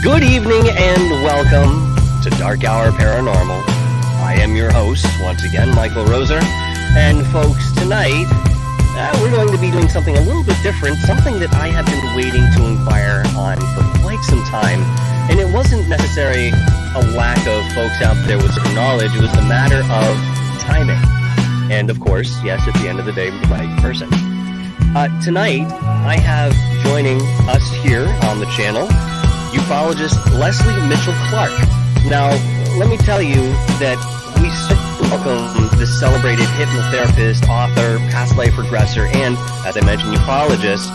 Good evening and welcome to Dark Hour Paranormal. I am your host, once again, Michael Roser. And folks, tonight, we're going to be doing something a little bit different, something that I have been waiting to inquire on for quite some time. And it wasn't necessarily a lack of folks out there with certain knowledge, it was a matter of timing. And of course, yes, at the end of the day, the right person. Tonight, I have joining us here on the channel, Ufologist Lesley Mitchell-Clarke. Now, let me tell you that we certainly welcome this celebrated hypnotherapist, author, past life regressor, and, as I mentioned, ufologist,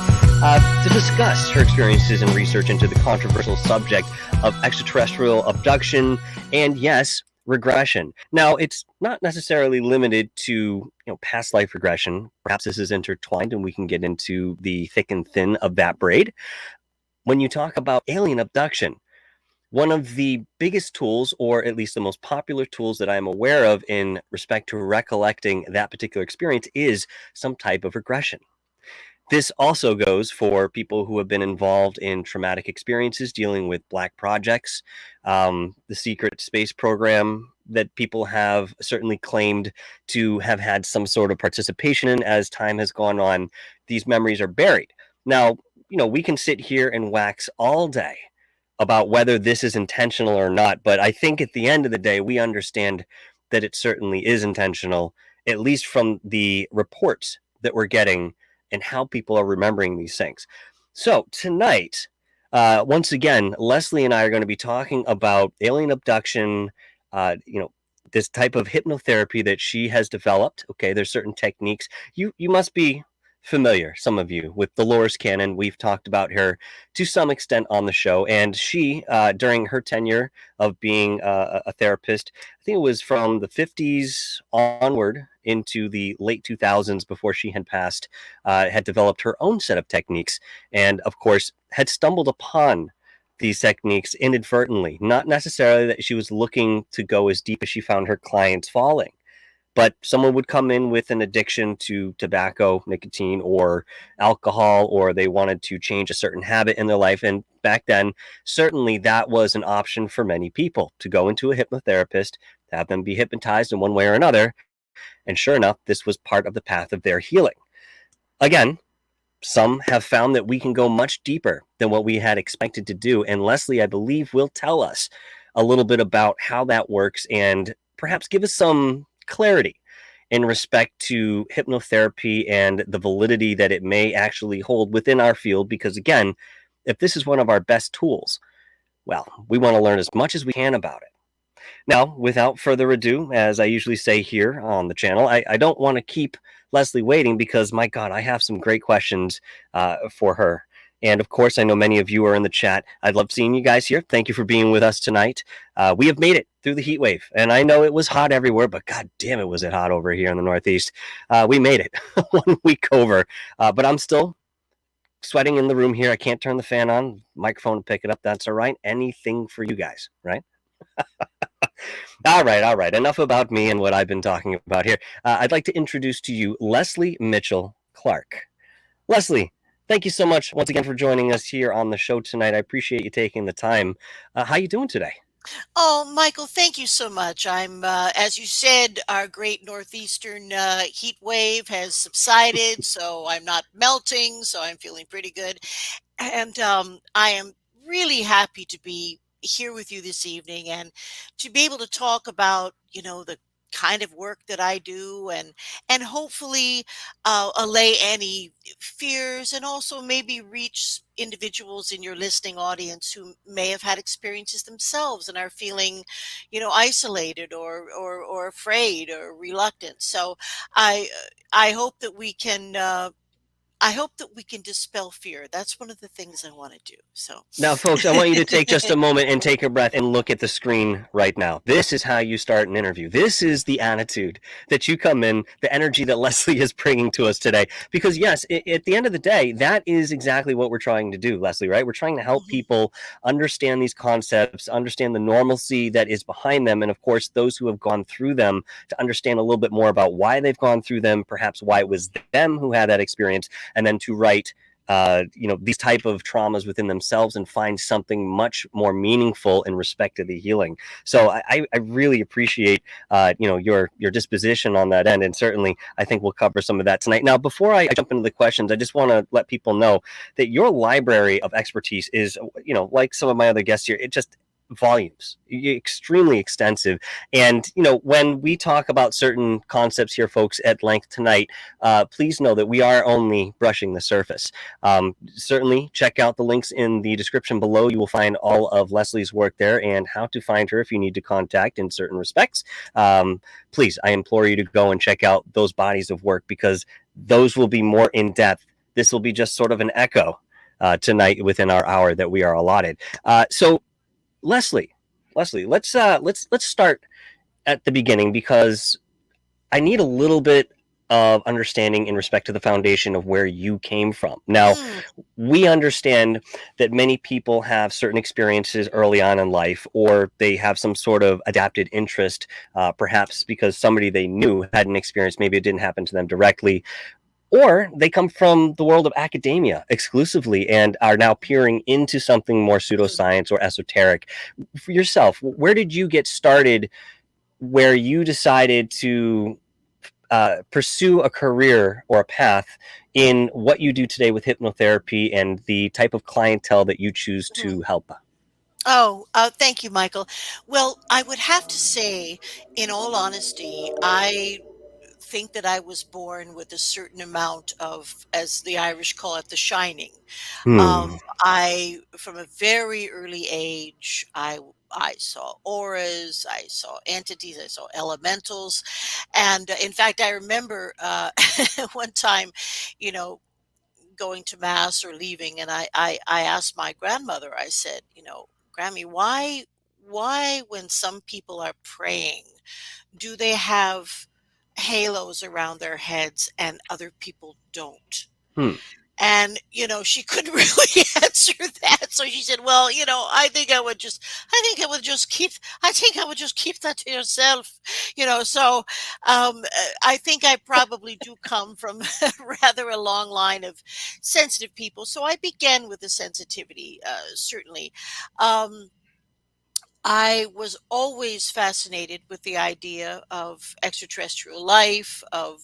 to discuss her experiences and research into the controversial subject of extraterrestrial abduction and, yes, regression. Now, it's not necessarily limited to, past life regression. Perhaps this is intertwined and we can get into the thick and thin of that braid. When you talk about alien abduction, one of the biggest tools, or at least the most popular tools that I'm aware of in respect to recollecting that particular experience, is some type of regression. This also goes for people who have been involved in traumatic experiences dealing with black projects, the secret space program that people have certainly claimed to have had some sort of participation in. As time has gone on, these memories are buried. Now, we can sit here and wax all day about whether this is intentional or not, but I think at the end of the day, we understand that it certainly is intentional, at least from the reports that we're getting and how people are remembering these things. So tonight, once again, Lesley and I are going to be talking about alien abduction, this type of hypnotherapy that she has developed. Okay, there's certain techniques. You must be familiar, some of you, with Dolores Cannon. We've talked about her to some extent on the show, and she, during her tenure of being a therapist, I think it was from the 50s onward into the late 2000s before she had passed, had developed her own set of techniques, and of course had stumbled upon these techniques inadvertently. Not necessarily that she was looking to go as deep as she found her clients falling, but someone would come in with an addiction to tobacco, nicotine, or alcohol, or they wanted to change a certain habit in their life. And back then, certainly that was an option for many people, to go into a hypnotherapist, to have them be hypnotized in one way or another. And sure enough, this was part of the path of their healing. Again, some have found that we can go much deeper than what we had expected to do. And Lesley, I believe, will tell us a little bit about how that works and perhaps give us some clarity in respect to hypnotherapy and the validity that it may actually hold within our field. Because again, if this is one of our best tools, well, we want to learn as much as we can about it. Now, without further ado, as I usually say here on the channel, I don't want to keep Lesley waiting because, my God, I have some great questions for her. And of course, I know many of you are in the chat. I'd love seeing you guys here. Thank you for being with us tonight. We have made it through the heat wave. And I know it was hot everywhere, but God damn it, was it hot over here in the Northeast. We made it 1 week over. But I'm still sweating in the room here. I can't turn the fan on. Microphone to pick it up. That's all right. Anything for you guys, right? All right. Enough about me and what I've been talking about here. I'd like to introduce to you Lesley Mitchell-Clarke. Lesley, thank you so much once again for joining us here on the show tonight. I appreciate you taking the time. How you doing today? Oh, Michael, thank you so much. I'm, as you said, our great northeastern heat wave has subsided, so I'm not melting, so I'm feeling pretty good. And I am really happy to be here with you this evening and to be able to talk about, the kind of work that I do and hopefully allay any fears and also maybe reach individuals in your listening audience who may have had experiences themselves and are feeling, isolated or afraid or reluctant. So I hope that we can dispel fear. That's one of the things I want to do. So now, folks, I want you to take just a moment and take a breath and look at the screen right now. This is how you start an interview. This is the attitude that you come in, the energy that Lesley is bringing to us today. Because yes, at the end of the day, that is exactly what we're trying to do, Lesley, right? We're trying to help people understand these concepts, understand the normalcy that is behind them. And of course, those who have gone through them to understand a little bit more about why they've gone through them, perhaps why it was them who had that experience, and then to write these type of traumas within themselves and find something much more meaningful in respect to the healing. So I really appreciate your disposition on that end, and certainly I think we'll cover some of that tonight. Now, before I jump into the questions, I just want to let people know that your library of expertise is, like some of my other guests here, it just volumes, extremely extensive. And when we talk about certain concepts here, folks, at length tonight, please know that we are only brushing the surface. Certainly check out the links in the description below. You will find all of Lesley's work there and how to find her if you need to contact in certain respects. Please, I implore you to go and check out those bodies of work, because those will be more in depth. This will be just sort of an echo tonight within our hour that we are allotted. So Lesley, let's start at the beginning, because I need a little bit of understanding in respect to the foundation of where you came from. Now, we understand that many people have certain experiences early on in life, or they have some sort of adapted interest, perhaps because somebody they knew had an experience. Maybe it didn't happen to them directly, or they come from the world of academia exclusively and are now peering into something more pseudoscience or esoteric. For yourself, where did you get started where you decided to pursue a career or a path in what you do today with hypnotherapy and the type of clientele that you choose to help? Oh, thank you, Michael. Well, I would have to say, in all honesty, I think that I was born with a certain amount of, as the Irish call it, the shining. Hmm. From a very early age, I saw auras, I saw entities, I saw elementals, and in fact, I remember one time, you know, going to mass or leaving, and I asked my grandmother. I said, Grammy, why when some people are praying, do they have halos around their heads and other people don't? Hmm. And, she couldn't really answer that. So she said, well, I think I would just keep that to yourself, So I think I probably do come from rather a long line of sensitive people. So I began with the sensitivity, certainly. I was always fascinated with the idea of extraterrestrial life, of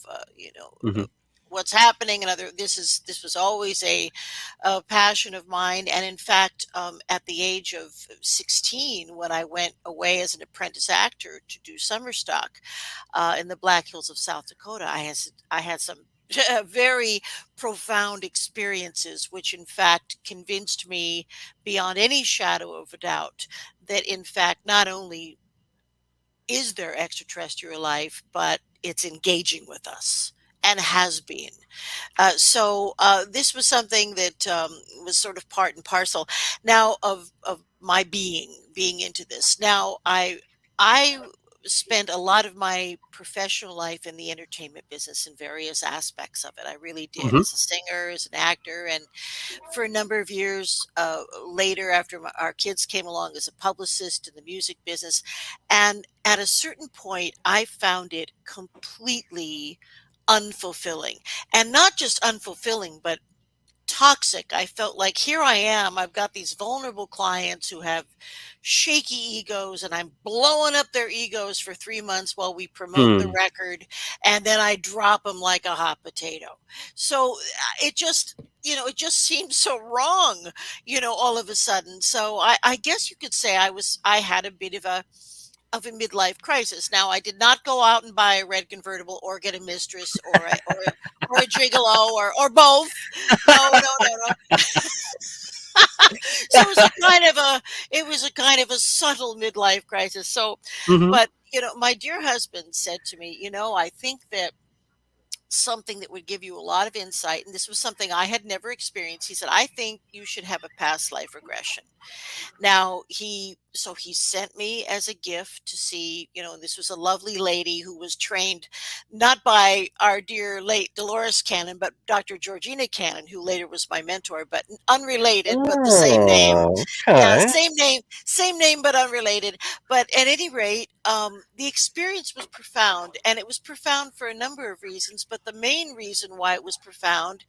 Mm-hmm. what's happening, and other. This was always a passion of mine. And in fact, at the age of 16, when I went away as an apprentice actor to do summer stock in the Black Hills of South Dakota, I had some very profound experiences, which in fact convinced me beyond any shadow of a doubt that in fact not only is there extraterrestrial life, but it's engaging with us and has been. So this was something that was sort of part and parcel now of my being into this. Now I spent a lot of my professional life in the entertainment business in various aspects of it. I really did, Mm-hmm. as a singer, as an actor, and for a number of years later, after our kids came along, as a publicist in the music business. And at a certain point, I found it completely unfulfilling, and not just unfulfilling, but toxic. I felt like, here I am. I've got these vulnerable clients who have shaky egos, and I'm blowing up their egos for 3 months while we promote the Hmm. record. And then I drop them like a hot potato. So it just seemed so wrong, all of a sudden. So I guess you could say I had a bit of a midlife crisis. Now, I did not go out and buy a red convertible or get a mistress or a gigolo or both. No, no, no, no. So it was a kind of a subtle midlife crisis. So, Mm-hmm. but my dear husband said to me, I think that something that would give you a lot of insight, and this was something I had never experienced. He said, I think you should have a past life regression. Now he sent me as a gift to see, this was a lovely lady who was trained not by our dear late Dolores Cannon, but Dr. Georgina Cannon, who later was my mentor, but unrelated, but the same name. Oh, Yeah, okay. same name, but unrelated. But at any rate, the experience was profound, and it was profound for a number of reasons. But the main reason why it was profound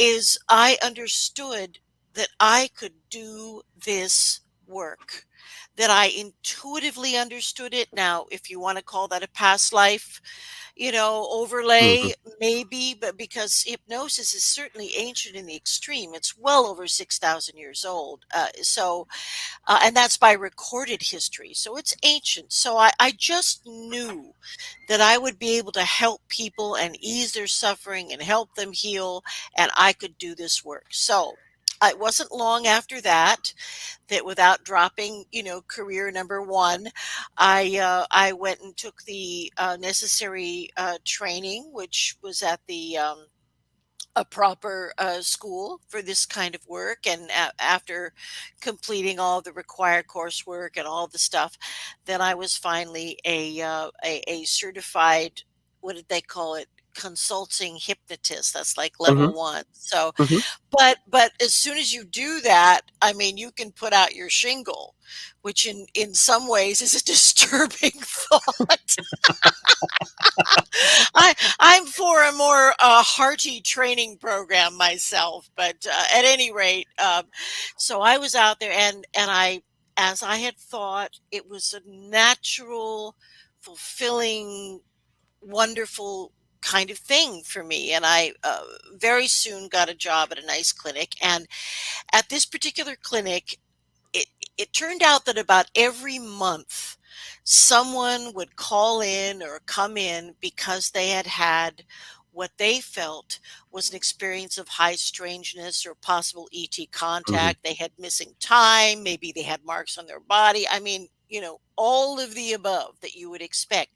is I understood that I could do this work, that I intuitively understood it. Now, if you want to call that a past life, Mhm. overlay, maybe, but because hypnosis is certainly ancient in the extreme, it's well over 6,000 years old. And that's by recorded history. So it's ancient. So I just knew that I would be able to help people and ease their suffering and help them heal, and I could do this work. So it wasn't long after that that, without dropping, career number one, I went and took the necessary training, which was at the a proper school for this kind of work. And after completing all the required coursework and all the stuff, then I was finally a certified, what did they call it? Consulting hypnotist. That's like Mhm. level one. So, Mhm. but as soon as you do that, I mean, you can put out your shingle, which in some ways is a disturbing thought. I'm for a more hearty training program myself, but at any rate, so I was out there, and as I had thought, it was a natural, fulfilling, wonderful kind of thing for me. And I very soon got a job at a nice clinic, and at this particular clinic, it it turned out that about every month someone would call in or come in because they had had what they felt was an experience of high strangeness or possible ET Mhm. contact. They had missing time, maybe they had marks on their body. I mean, all of the above that you would expect.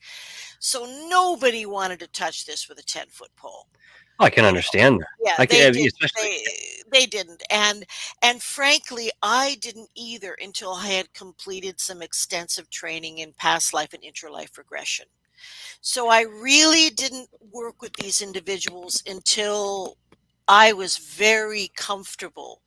So nobody wanted to touch this with a 10-foot pole. I can you know understand that. yeah, I can, they did. especially. They didn't. And frankly, I didn't either until I had completed some extensive training in past life and intralife regression. So I really didn't work with these individuals until I was very comfortable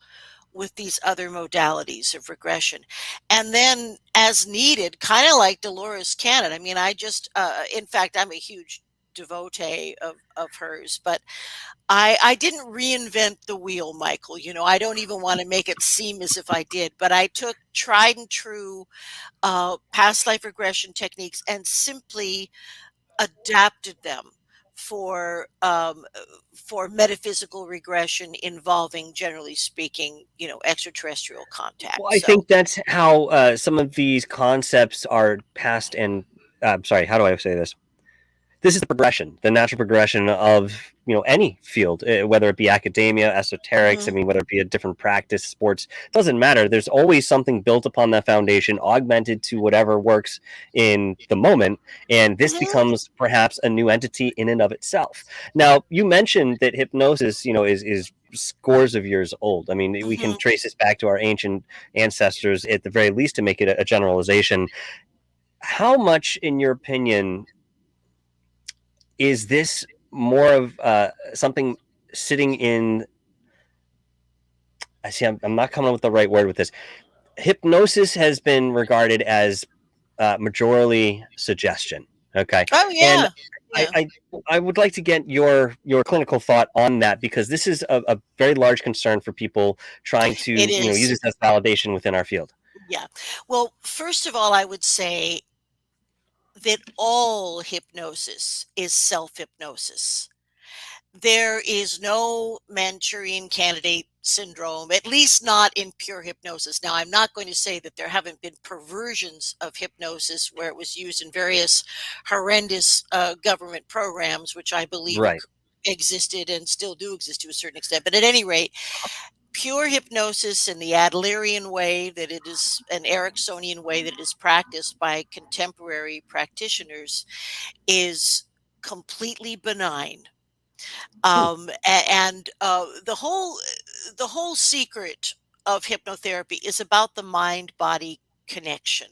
with these other modalities of regression. And then, as needed, kind of like Dolores Cannon. I mean, in fact, I'm a huge devotee of hers, but I didn't reinvent the wheel, Michael. I don't even want to make it seem as if I did, but I took tried and true past life regression techniques and simply adapted them for um, for metaphysical regression involving, generally speaking, extraterrestrial contact. Well, I So, think that's how some of these concepts are passed. And sorry, how do I say this? This is the progression, the natural progression of any field, whether it be academia, esoterics. I mhm, mean, whether it be a different practice, sports, doesn't matter. There's always something built upon that foundation, augmented to whatever works in the moment, and this mhm, becomes perhaps a new entity in and of itself. Now, you mentioned that hypnosis, is scores of years old. I mean, we can mhm. trace this back to our ancient ancestors at the very least to make it a generalization. How much, in your opinion, is this more of something sitting in? I see. I'm not coming up with the right word with this. Hypnosis has been regarded as majorly suggestion. Okay, Oh and yeah, I, yeah. I I would like to get your clinical thought on that, because this is a very large concern for people trying It to use is. this as validation within our field. Yeah. Well, first of all, I would say that all hypnosis is self hypnosis. There is no Manchurian candidate syndrome, at least not in pure hypnosis. Now, I'm not going to say that there haven't been perversions of hypnosis where it was used in various horrendous government programs, which I believe Right. existed and still do exist to a certain extent. But at any rate, pure hypnosis in the Adlerian way that it is, an Ericksonian way that it is practiced by contemporary practitioners, is completely benign. Hmm. And the whole secret of hypnotherapy is about the mind body connection.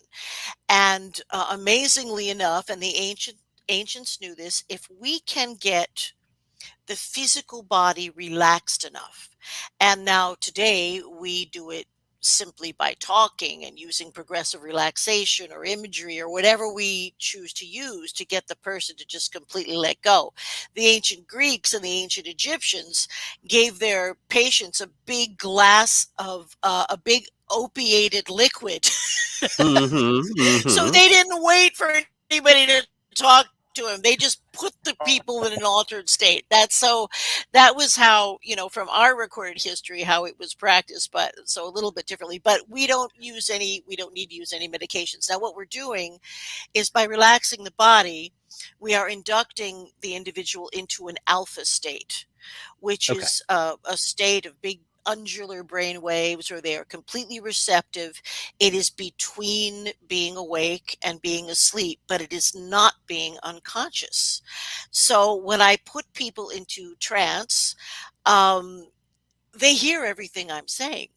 And amazingly enough, and the ancients knew this, if we can get the physical body relaxed enough, and now today we do it simply by talking and using progressive relaxation or imagery or whatever we choose to use to get the person to just completely let go. The ancient Greeks and the ancient Egyptians gave their patients a big glass of a big opiated liquid. Mm-hmm. So Mm-hmm. they didn't wait for anybody to talk to him. They just put the people in an altered state. That was how, from our recorded history, how it was practiced, but so a little bit differently. But we don't need to use any medications. Now, what we're doing is by relaxing the body, we are inducting the individual into an alpha state, which Okay. is a state of big undular brain waves where they are completely receptive. It is between being awake and being asleep, but it is not being unconscious. So when I put people into trance, um, they hear everything I'm saying.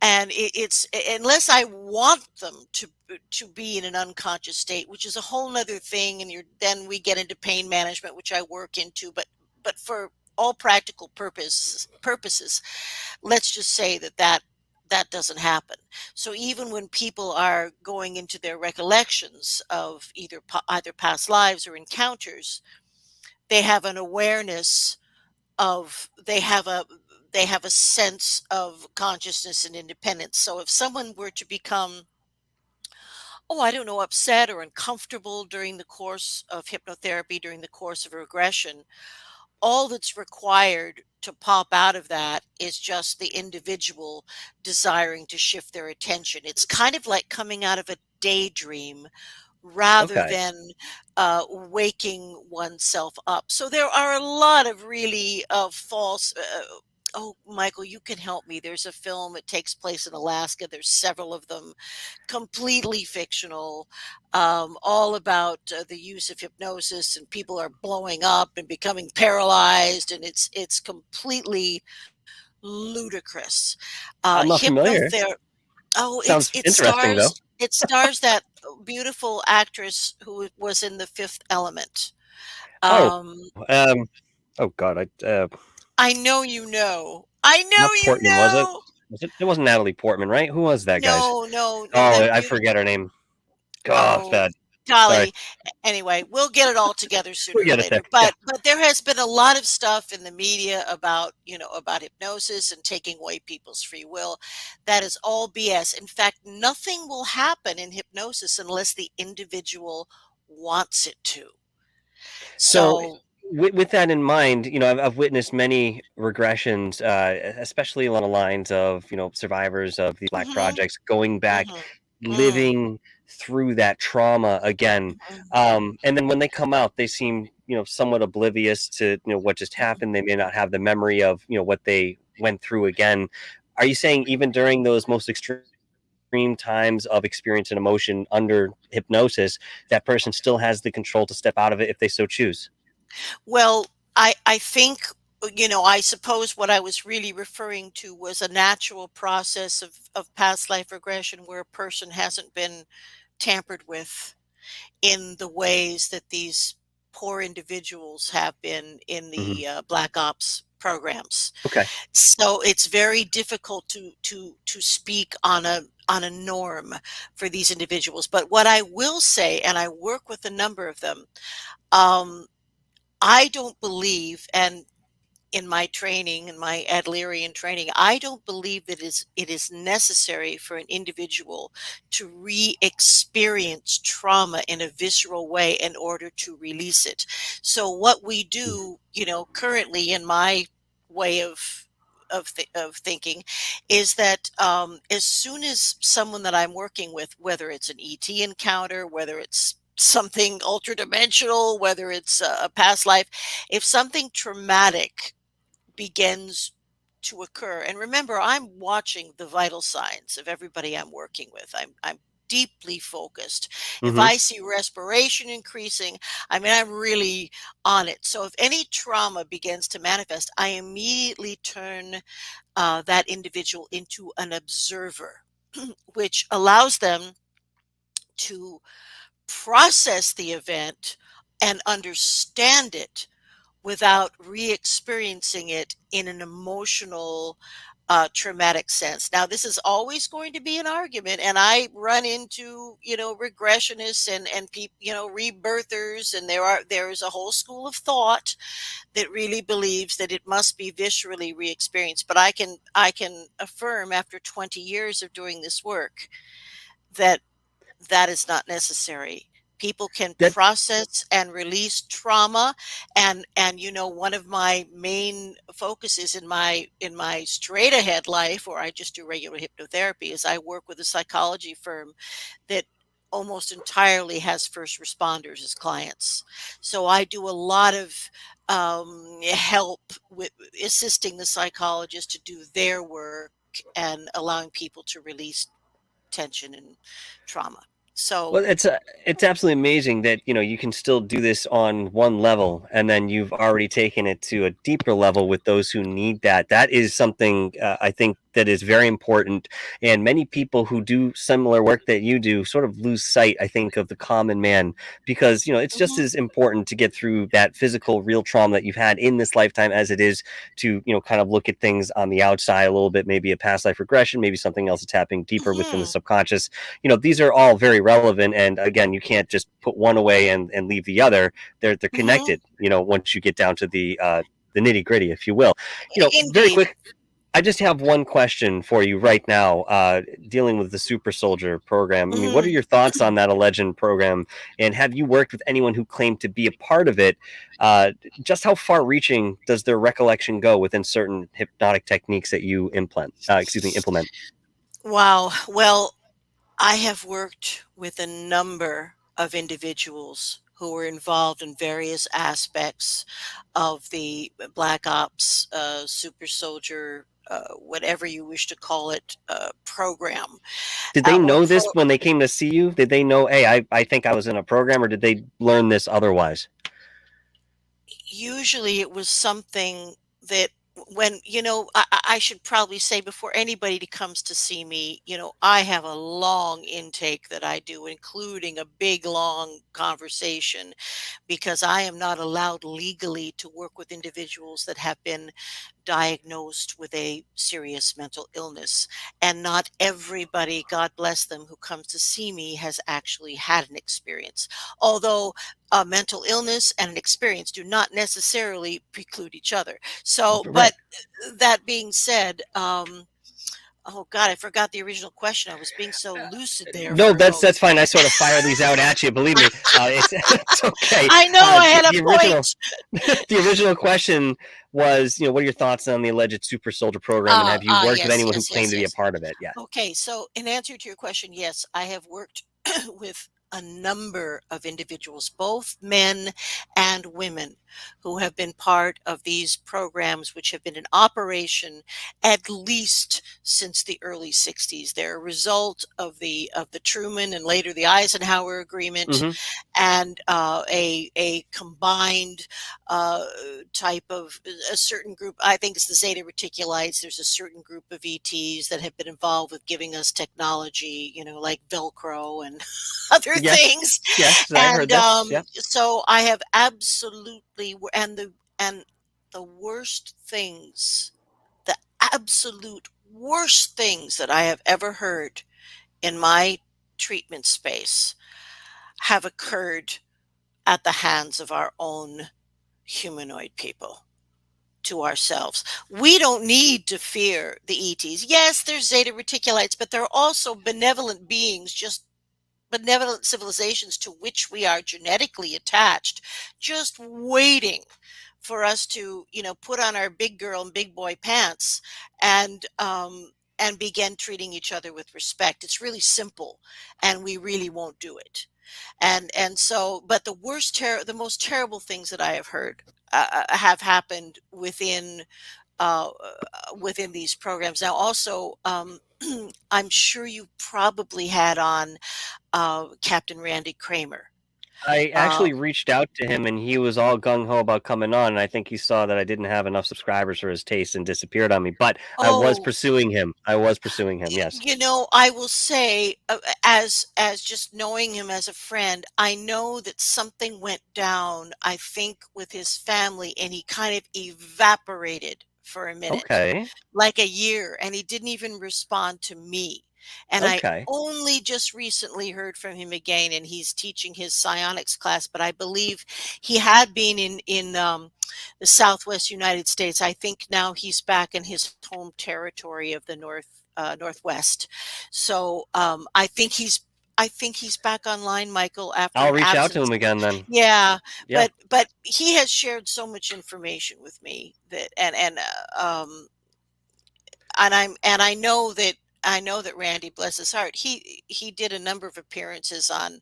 And it's unless I want them to be in an unconscious state, which is a whole nother thing, and then we get into pain management, which I work into. But for all practical purposes, let's just say that doesn't happen. So even when people are going into their recollections of either past lives or encounters, they have an awareness of they have a sense of consciousness and independence. So if someone were to become, oh, I don't know, upset or uncomfortable during the course of hypnotherapy, during the course of a regression, all that's required to pop out of that is just the individual desiring to shift their attention. It's kind of like coming out of a daydream rather Okay. than waking oneself up. So there are a lot of really false. Oh, Michael, you can help me. There's a film. It takes place in Alaska. There's several of them, completely fictional, all about the use of hypnosis, and people are blowing up and becoming paralyzed, and it's completely ludicrous. I'm not familiar. Hypnotherapy. Oh, Sounds interesting though. it stars that beautiful actress who was in The Fifth Element. Oh, Um, um, oh God, I know you know. I know not you Portman, was it? know. Was it? It wasn't Natalie Portman, right? Who was that, guys? No, no, no. Oh, That I beautiful. forget her name. God, Oh, bad. Sorry. golly. Anyway, we'll get it all together sooner We or get it later. there. Yeah. But there has been a lot of stuff in the media about, about hypnosis and taking away people's free will. That is all BS. In fact, nothing will happen in hypnosis unless the individual wants it to. So, So, with that in mind, I've witnessed many regressions, especially along the lines of survivors of these Black mhm, projects going back, mhm, mm, living through that trauma again, mhm, and then when they come out, they seem somewhat oblivious to what just mhm. happened. They may not have the memory of what they went through again. Are you saying even during those most extreme times of experience and emotion under hypnosis, that person still has the control to step out of it if they so choose? Well, I think, I suppose what I was really referring to was a natural process of past life regression where a person hasn't been tampered with in the ways that these poor individuals have been in Hmm. the Black Ops programs. Okay. So it's very difficult to speak on a norm for these individuals. But what I will say, and I work with a number of them, um, I don't believe, and in my training, in my Adlerian training, I don't believe that it is necessary for an individual to re-experience trauma in a visceral way in order to release it. So what we do, currently in my way of thinking is that as soon as someone that I'm working with, whether it's an ET encounter, whether it's something ultra dimensional, whether it's a past life, if something traumatic begins to occur. And remember, I'm watching the vital signs of everybody I'm working with. I'm deeply focused. If Hmm. I see respiration increasing, I mean, I'm really on it. So if any trauma begins to manifest, I immediately turn that individual into an observer, which allows them to process the event and understand it without re-experiencing it in an emotional, traumatic sense. Now, this is always going to be an argument, and I run into, regressionists and people, rebirthers, and there is a whole school of thought that really believes that it must be viscerally re-experienced. But I can affirm after 20 years of doing this work that that is not necessary. People can That process and release trauma, and one of my main focuses in my straight ahead life, or I just do regular hypnotherapy, is I work with a psychology firm that almost entirely has first responders as clients. So I do a lot of help with assisting the psychologist to do their work and allowing people to release tension and trauma. So Well, it's absolutely amazing that, you can still do this on one level, and then you've already taken it to a deeper level with those who need that. That is something, I think, that is very important. And many people who do similar work that you do sort of lose sight, I think, of the common man, because, it's just mhm, as important to get through that physical, real trauma that you've had in this lifetime as it is to, kind of look at things on the outside a little bit, maybe a past life regression, maybe something else that's happening deeper within the mhm, subconscious. These are all very relevant, and again, you can't just put one away and leave the other. They're mhm. connected, once you get down to the nitty gritty, if you will. Very Indeed. quick, I just have one question for you right now, dealing with the super soldier program. I mean, what are Mhm. your thoughts on that alleged program, and have you worked with anyone who claimed to be a part of it? uh, just how far reaching does their recollection go within certain hypnotic techniques that you implement? Wow. Well, I have worked with a number of individuals who were involved in various aspects of the Black Ops, super soldier, whatever you wish to call it, program, Did they or know pro. this when they came to see you? Did they know, hey, I think I was in a program, or did they learn this otherwise? Usually it was something that when I should probably say before anybody comes to see me, I have a long intake that I do, including a big long conversation, because I am not allowed legally to work with individuals that have been diagnosed with a serious mental illness. And not everybody, God bless them, who comes to see me has actually had an experience. Although a mental illness and an experience do not necessarily preclude each other. So, Right. but that being said, oh God, I forgot the original question. I was being so lucid there No, for a that's moment. fine. I sort of fire these out at you. Believe me, it's it's okay. I know I had a The original point. the original question was, what are your thoughts on the alleged super soldier program, and have you worked with Yes, anyone who yes, claimed yes, to be a yes. part of it? Yeah. Okay, so in answer to your question, yes, I have worked with a number of individuals, both men and women, who have been part of these programs, which have been in operation at least since the early 60s. They're a result of the Truman and later the Eisenhower Agreement, Hmm. and a combined uh, type of a certain group. I think it's the Zeta Reticulites. There's a certain group of ETs that have been involved with giving us technology, like Velcro and other Yes. things. Yes, I heard And this. Yeah. so I have absolutely, and the worst things, the absolute worst things that I have ever heard in my treatment space have occurred at the hands of our own humanoid people, to ourselves. We don't need to fear the ETs. Yes, there's Zeta Reticulites, but they're also benevolent beings, just benevolent civilizations to which we are genetically attached, just waiting for us to, put on our big girl and big boy pants and begin treating each other with respect. It's really simple, and we really won't do it. And so, but the most terrible things that I have heard have happened within these programs. Now, also, I'm sure you probably had on Captain Randy Kramer. I Uh, actually reached out to him, and he was all gung ho about coming on. And I think he saw that I didn't have enough subscribers for his taste and disappeared on me. But I was oh, pursuing him. I was pursuing him. Yes. I will say, as just knowing him as a friend, I know that something went down, I think, with his family, and he kind of evaporated for a minute, Okay. like a year, and he didn't even respond to me. And I Okay. only just recently heard from him again, and he's teaching his psionics class. But I believe he had been in the Southwest United States. I think now he's back in his home territory of the Northwest. So I think he's back online, Michael, after I'll an reach out to absence. him again then. Yeah, Yeah. but he has shared so much information with me that and I know that Randy, bless his heart, he did a number of appearances on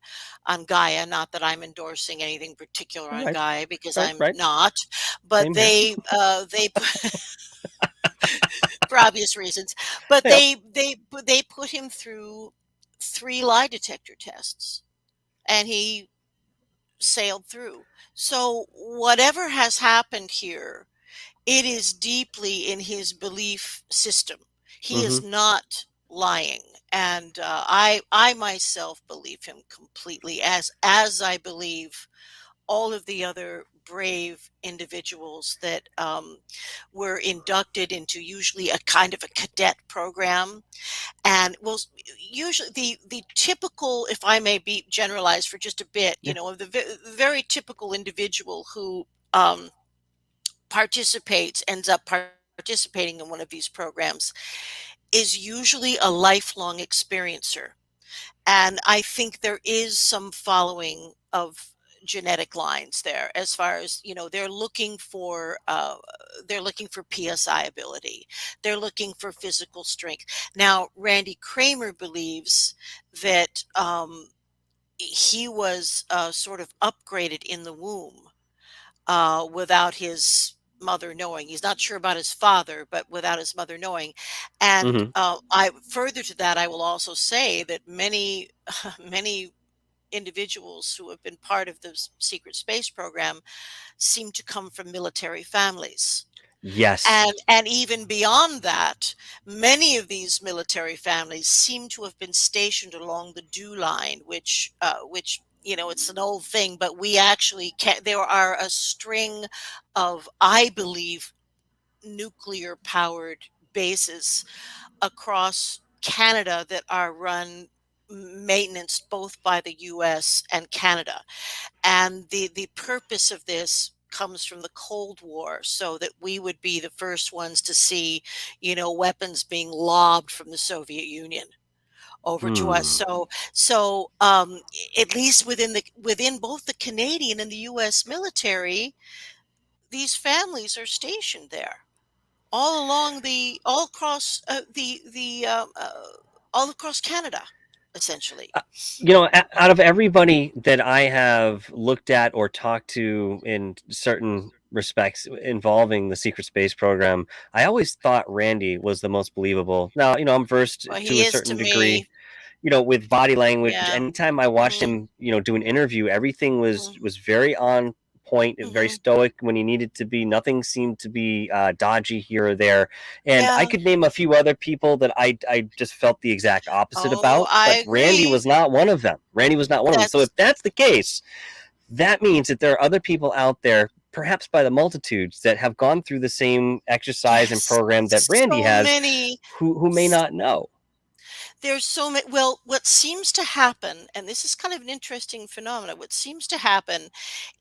Gaia. Not that I'm endorsing anything particular on Right. Gaia because Right. I'm Right. not, but Same here. they for obvious reasons, but Yep. they put him through 3 lie detector tests, and he sailed through. So whatever has happened here, it is deeply in his belief system. He is Mm-hmm. not lying, and I myself believe him completely, as I believe all of the other brave individuals that were inducted into usually a kind of a cadet program. And well, usually the typical, if I may be generalized for just a bit, Yeah. very typical individual who um, ends up participating in one of these programs is usually a lifelong experiencer. And I think there is some following of genetic lines there, as far as, they're looking for PSI ability. They're looking for physical strength. Now, Randy Kramer believes that he was sort of upgraded in the womb without his mother knowing. He's not sure about his father, but without his mother knowing. And Mm-hmm. I further to that, I will also say that many many individuals who have been part of the secret space program seem to come from military families. Yes. And even beyond that, many of these military families seem to have been stationed along the dew line, which it's an old thing, but we actually can. There are a string of, I believe, nuclear powered bases across Canada that are run maintenance both by the US and Canada. And the purpose of this comes from the Cold War, so that we would be the first ones to see, weapons being lobbed from the Soviet Union over to us. Hmm. So at least within both the Canadian and the US military, these families are stationed there all across all across Canada, essentially. Uh, out of everybody that I have looked at or talked to in certain respects involving the secret space program, I always thought Randy was the most believable. Now, I'm versed Well, to he a is to certain degree, me. with body language. Yeah. Anytime I watched Mhm. him, do an interview, everything was Mhm. was very on point, very Mhm. stoic when he needed to be. Nothing seemed to be dodgy here or there. And I Yeah. could name a few other people that I just felt the exact opposite Oh, about, I but Randy agree. was not one of them. Randy was not one of them. So That's if that's the case, that means that there are other people out there, perhaps by the multitudes, that have gone through the same exercise and Yes. program that Randy So has, many. who may not know. There's so many. Well, what seems to happen, and this is kind of an interesting phenomenon, what seems to happen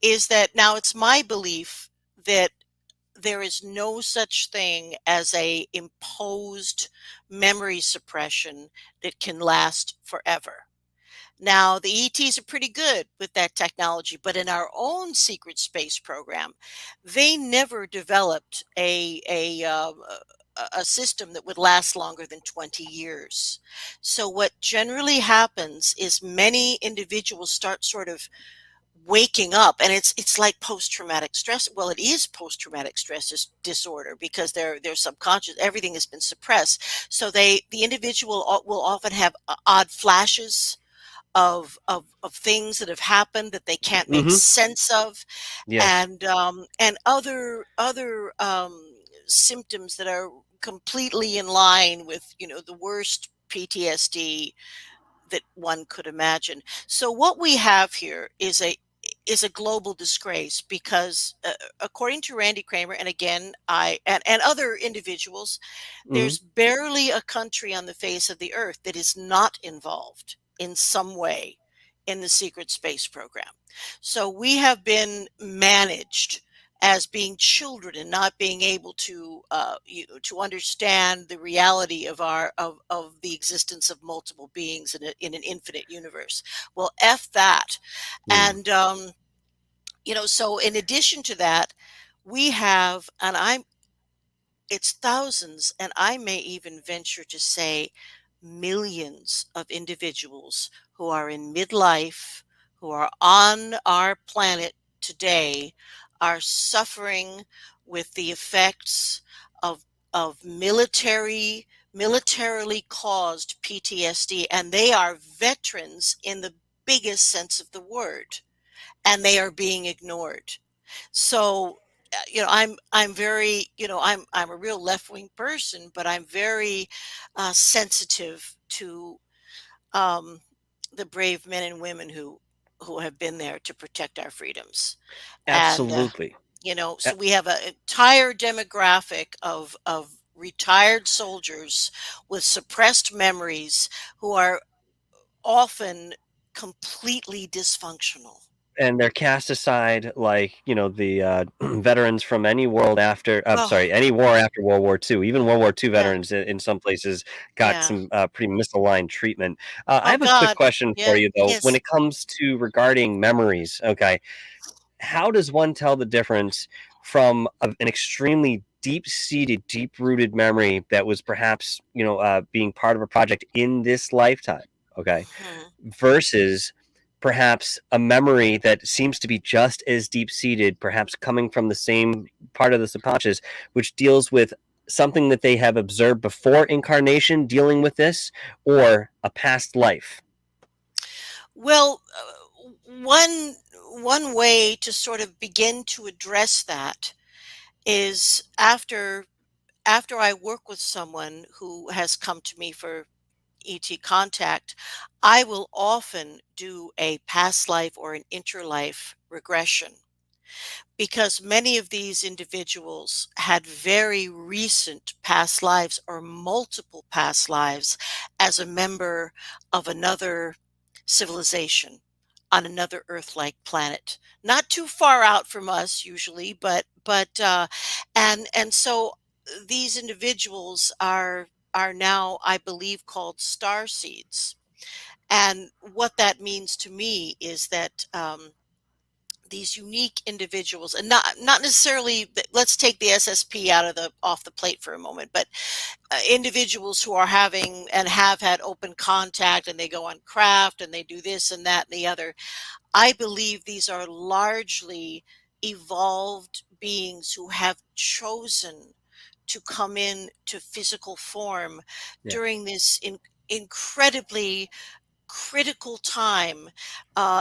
is that now it's my belief that there is no such thing as a imposed memory suppression that can last forever. Now, the ETs are pretty good with that technology, but in our own secret space program, they never developed a system that would last longer than 20 years. So what generally happens is many individuals start sort of waking up, and it's like post-traumatic stress. Well, it is post-traumatic stress disorder, because their subconscious, everything has been suppressed. So the individual will often have odd flashes of things that have happened that they can't make Mm-hmm. sense of, Yes. and other symptoms that are completely in line with the worst PTSD that one could imagine. So what we have here is is a global disgrace because according to Randy Kramer, and again, and other individuals, Mhm. there's barely a country on the face of the earth that is not involved in some way in the secret space program. So we have been managed as being children and not being able to to understand the reality of of the existence of multiple beings in an infinite universe. Well, f that, Mm. and so in addition to that, we have, and it's thousands, and I may even venture to say millions of individuals who are in midlife, who are on our planet today, are suffering with the effects of militarily caused PTSD, and they are veterans in the biggest sense of the word, and they are being ignored. So, I'm very, I'm a real left wing person, but I'm very sensitive to um, the brave men and women who have been there to protect our freedoms. And Absolutely. so we have an entire demographic of retired soldiers with suppressed memories who are often completely dysfunctional. And they're cast aside like, the, veterans from any world after I'm Oh, sorry, any war after World War II. Even World War II yeah, veterans in some places got yeah. some, pretty misaligned treatment. I Oh have a quick God. question for Yeah. you, though. When Yes. it comes to regarding memories, okay, how does one tell the difference from an extremely deep-seated, deep-rooted memory that was perhaps, being part of a project in this lifetime, okay? Mhm. Versus perhaps a memory that seems to be just as deep seated, perhaps coming from the same part of the subconscious, which deals with something that they have observed before incarnation dealing with this, or a past life. Well, one way to sort of begin to address that is after I work with someone who has come to me for ET contact, I will often do a past life or an interlife regression, because many of these individuals had very recent past lives or multiple past lives as a member of another civilization on another Earth-like planet, not too far out from us usually, and so these individuals are now, I believe, called star seeds. And what that means to me is that these unique individuals, and not necessarily, let's take the SSP out of the off the plate for a moment, but individuals who are having and have had open contact, and they go on craft and they do this and that and the other. I believe these are largely evolved beings who have chosen to come in to physical form Yeah. during this incredibly critical time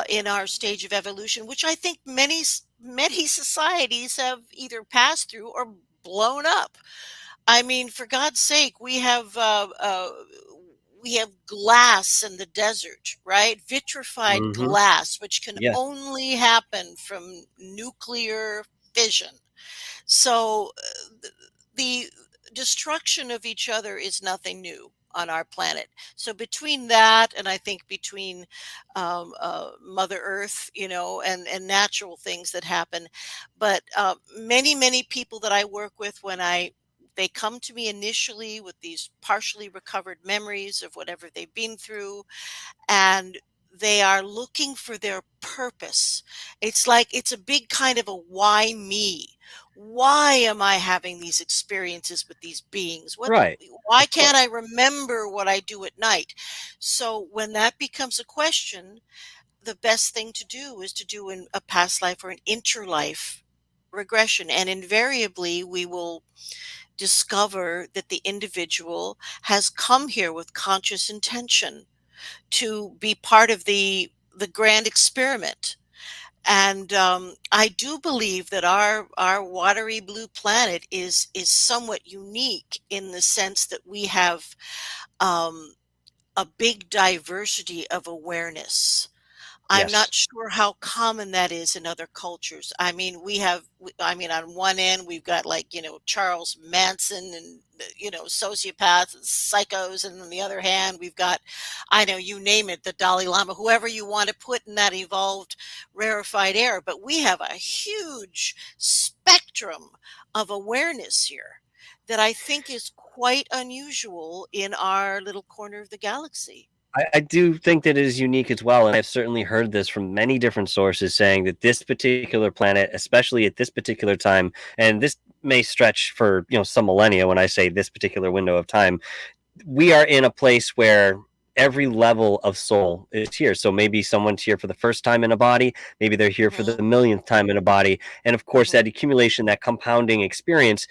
in our stage of evolution, which I think many societies have either passed through or blown up. I mean, for God's sake, we have glass in the desert, right? Vitrified Hmm. glass, which can Yes. only happen from nuclear fission. So the destruction of each other is nothing new on our planet. So between that, and I think between Mother Earth, and natural things that happen, but many people that I work with, when they come to me initially with these partially recovered memories of whatever they've been through, and they are looking for their purpose. It's like it's a big kind of a why me? Why am I having these experiences with these beings? Right. Why Of can't I course. remember what I do at night? So when that becomes a question, the best thing to do is to do a past life or an interlife regression. And invariably, we will discover that the individual has come here with conscious intention to be part of the grand experiment. And I do believe that our watery blue planet is somewhat unique in the sense that we have um, a big diversity of awareness. I'm Yes. not sure how common that is in other cultures. I mean, I mean, on one end, we've got like, Charles Manson and, sociopaths and psychos. And on the other hand, we've got, I know, you name it, the Dalai Lama, whoever you want to put in that evolved, rarefied air. But we have a huge spectrum of awareness here that I think is quite unusual in our little corner of the galaxy. I do think that it is unique as well, and I've certainly heard this from many different sources saying that this particular planet, especially at this particular time, and this may stretch for some millennia when I say this particular window of time, we are in a place where every level of soul is here. So maybe someone's here for the first time in a body, maybe they're here for Hmm. the millionth time in a body. And of course, Hmm. that accumulation, that compounding experience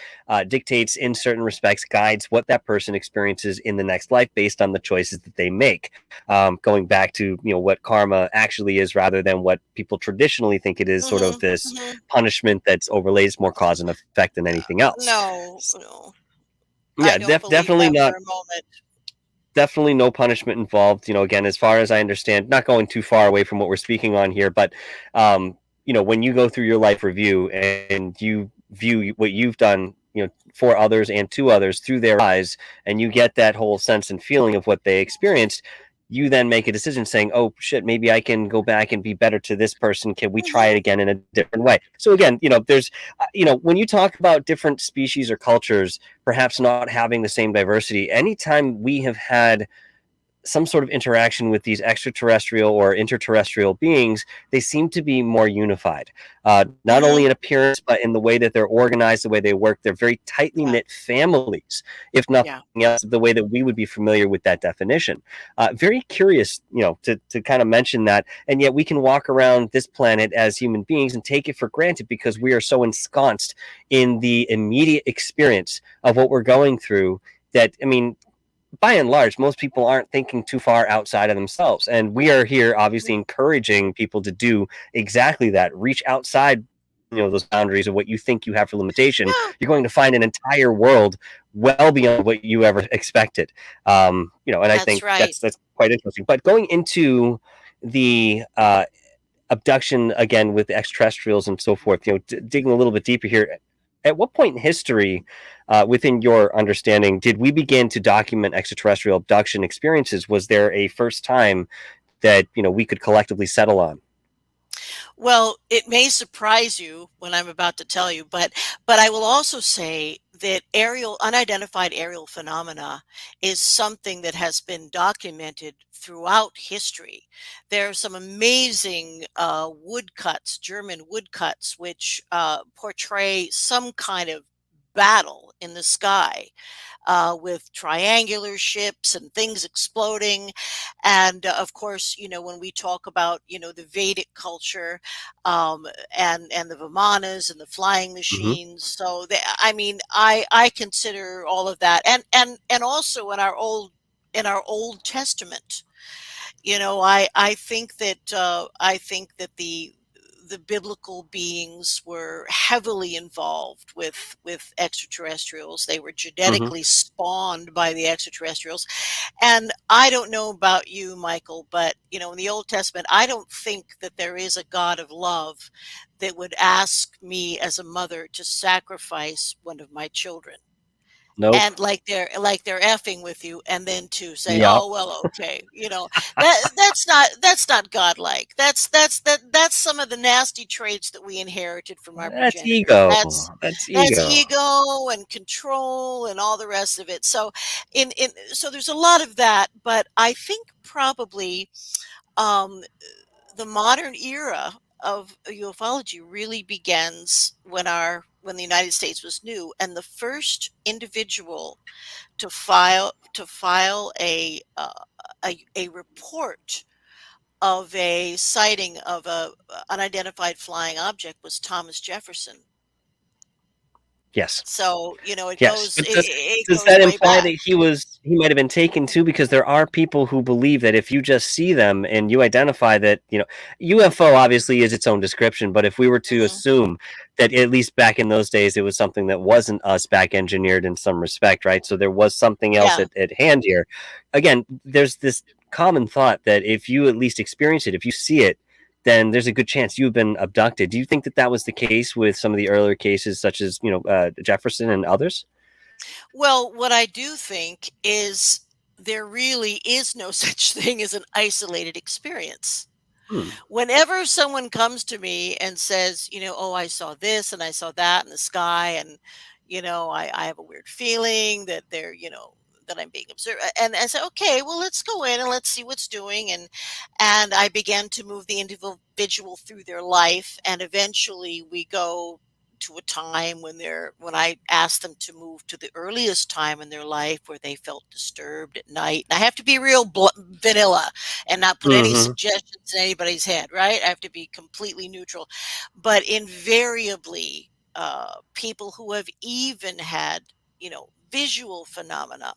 dictates in certain respects, guides what that person experiences in the next life based on the choices that they make. Going back to, what karma actually is rather than what people traditionally think it is, sort Hmm. of this Hmm. punishment that's overlays more cause and effect than anything else. No, no, I Yeah, don't believe definitely that for not. a moment. Definitely no punishment involved. Again, as far as I understand, not going too far away from what we're speaking on here, but when you go through your life review and you view what you've done, for others and to others through their eyes, and you get that whole sense and feeling of what they experienced, you then make a decision saying, "Oh shit, maybe I can go back and be better to this person. Can we try it Hmm. again in a different way?" So again, there's, when you talk about different species or cultures perhaps not having the same diversity, anytime we have had some sort of interaction with these extraterrestrial or interterrestrial beings, they seem to be more unified, not Hmm. only in appearance, but in the way that they're organized, the way they work. They're very tightly Yeah, knit families, if nothing yeah. else, the way that we would be familiar with that definition. Very curious, to kind of mention that. And yet we can walk around this planet as human beings and take it for granted because we are so ensconced in the immediate experience of what we're going through that, I mean, by and large, most people aren't thinking too far outside of themselves. And we are here obviously encouraging people to do exactly that. Reach outside, those boundaries of what you think you have for limitation. Yeah, You're going to find an entire world well beyond what you ever expected. And I that's think right. that's quite interesting. But going into the abduction again with the extraterrestrials and so forth, digging a little bit deeper here, at what point in history, within your understanding, did we begin to document extraterrestrial abduction experiences? Was there a first time that we could collectively settle on? Well, it may surprise you when I'm about to tell you, but I will also say that unidentified aerial phenomena is something that has been documented throughout history. There are some amazing woodcuts, German woodcuts, which portray some kind of battle in the sky with triangular ships and things exploding. And of course, when we talk about, the Vedic culture and the Vimanas and the flying Mm-hmm. machines. So, I mean, I consider all of that. And also in our Old Testament, I think that the biblical beings were heavily involved with extraterrestrials. They were Mm-hmm. genetically spawned by the extraterrestrials. And I don't know about you, Michael, but in the Old Testament, I don't think that there is a God of love that would ask me as a mother to sacrifice one of my children. Nope. And like they're effing with you, and then to say, Yep. "Oh well, okay," that's not godlike. That's some of the nasty traits that we inherited from our That's progenitors. ego. That's That's that's ego. ego and control and all the rest of it. So, so there's a lot of that, but I think probably um, the modern era of ufology really begins when the United States was new, and the first individual to file a report of a sighting of a unidentified flying object was Thomas Jefferson. Yes. So it Yes, goes but it, it does goes that way imply back. that he might have been taken too? Because there are people who believe that if you just see them and you identify that, UFO obviously is its own description, but if we were to Hmm. assume that at least back in those days it was something that wasn't us back engineered in some respect, right? So there was something else Yeah. at hand here. Again, there's this common thought that if you at least experience it, if you see it, then there's a good chance you've been abducted. Do you think that that was the case with some of the earlier cases, such as Jefferson and others? Well, what I do think is there really is no such thing as an isolated experience. Hmm. Whenever someone comes to me and says, "Oh, I saw this and I saw that in the sky, and I have a weird feeling that that I'm being observed," and I say, "Okay, well, let's go in and let's see what's doing," and I began to move the individual through their life, and eventually we go to a time when I ask them to move to the earliest time in their life where they felt disturbed at night. And I have to be real vanilla and not put any Mm-hmm. suggestions in anybody's head, right? I have to be completely neutral. But invariably, people who have even had, visual phenomena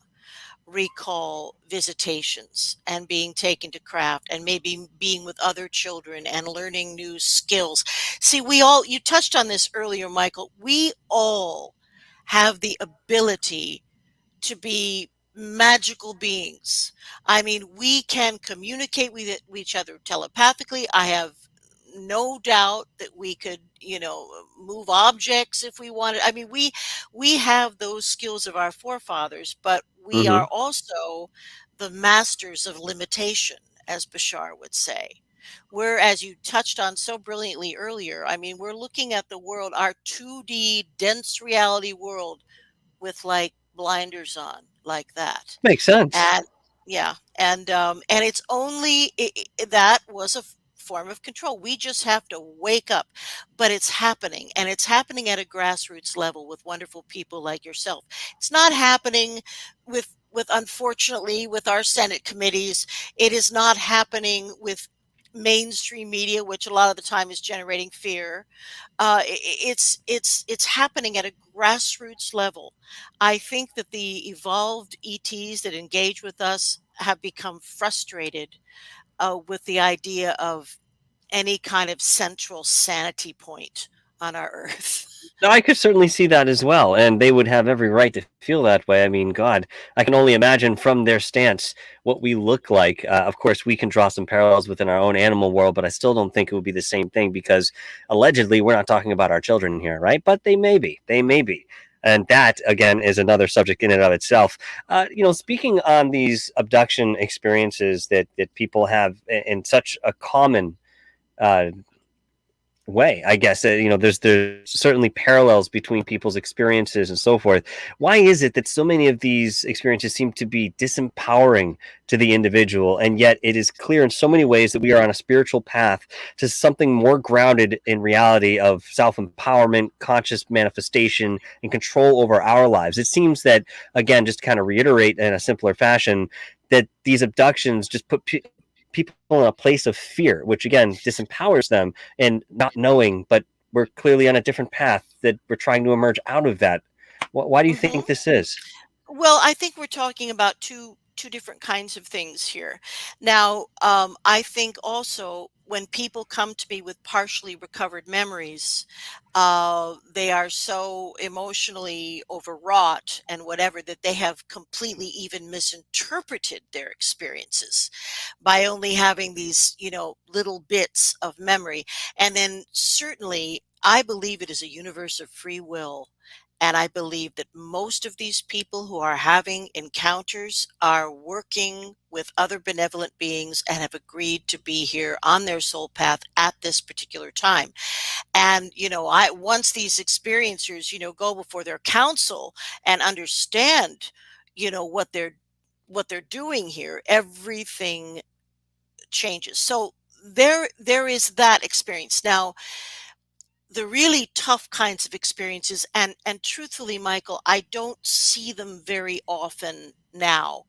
recall visitations and being taken to craft and maybe being with other children and learning new skills. See, you touched on this earlier, Michael. We all have the ability to be magical beings. I mean, we can communicate with each other telepathically. I have no doubt that we could, move objects if we wanted. I mean, we have those skills of our forefathers, but we Mm-hmm. are also the masters of limitation, as Bashar would say. Whereas you touched on so brilliantly earlier, I mean, we're looking at the world, our 2D dense reality world with like blinders on like that. Makes sense. And yeah, and it's only that was a form of control. We just have to wake up, but it's happening, and it's happening at a grassroots level with wonderful people like yourself. It's not happening with unfortunately with our Senate committees. It is not happening with mainstream media, which a lot of the time is generating fear. It's happening at a grassroots level. I think that the evolved ETs that engage with us have become frustrated with the idea of any kind of central sanity point on our earth. No, I could certainly see that as well, and they would have every right to feel that way. I mean, God, I can only imagine from their stance what we look like. Of course, we can draw some parallels within our own animal world, but I still don't think it would be the same thing because allegedly we're not talking about our children here, right? But they may be. They may be. And that, again, is another subject in and of itself. Speaking on these abduction experiences that people have in such a common uh, way, I guess. There's certainly parallels between people's experiences and so forth. Why is it that so many of these experiences seem to be disempowering to the individual, and yet it is clear in so many ways that we are on a spiritual path to something more grounded in reality of self-empowerment, conscious manifestation, and control over our lives? It seems that, again, just to kind of reiterate in a simpler fashion, that these abductions just put people in a place of fear, which again disempowers them and not knowing, but we're clearly on a different path that we're trying to emerge out of that. Why do you think Hmm. this is? Well, I think we're talking about two different kinds of things here. Now, I think also when people come to me with partially recovered memories, they are so emotionally overwrought and whatever that they have completely even misinterpreted their experiences by only having these, little bits of memory. And then certainly, I believe it is a universe of free will. And I believe that most of these people who are having encounters are working with other benevolent beings and have agreed to be here on their soul path at this particular time. And, I once these experiencers, go before their council and understand, what they're doing here, everything changes. So there is that experience. Now, the really tough kinds of experiences, and truthfully, Michael, I don't see them very often now.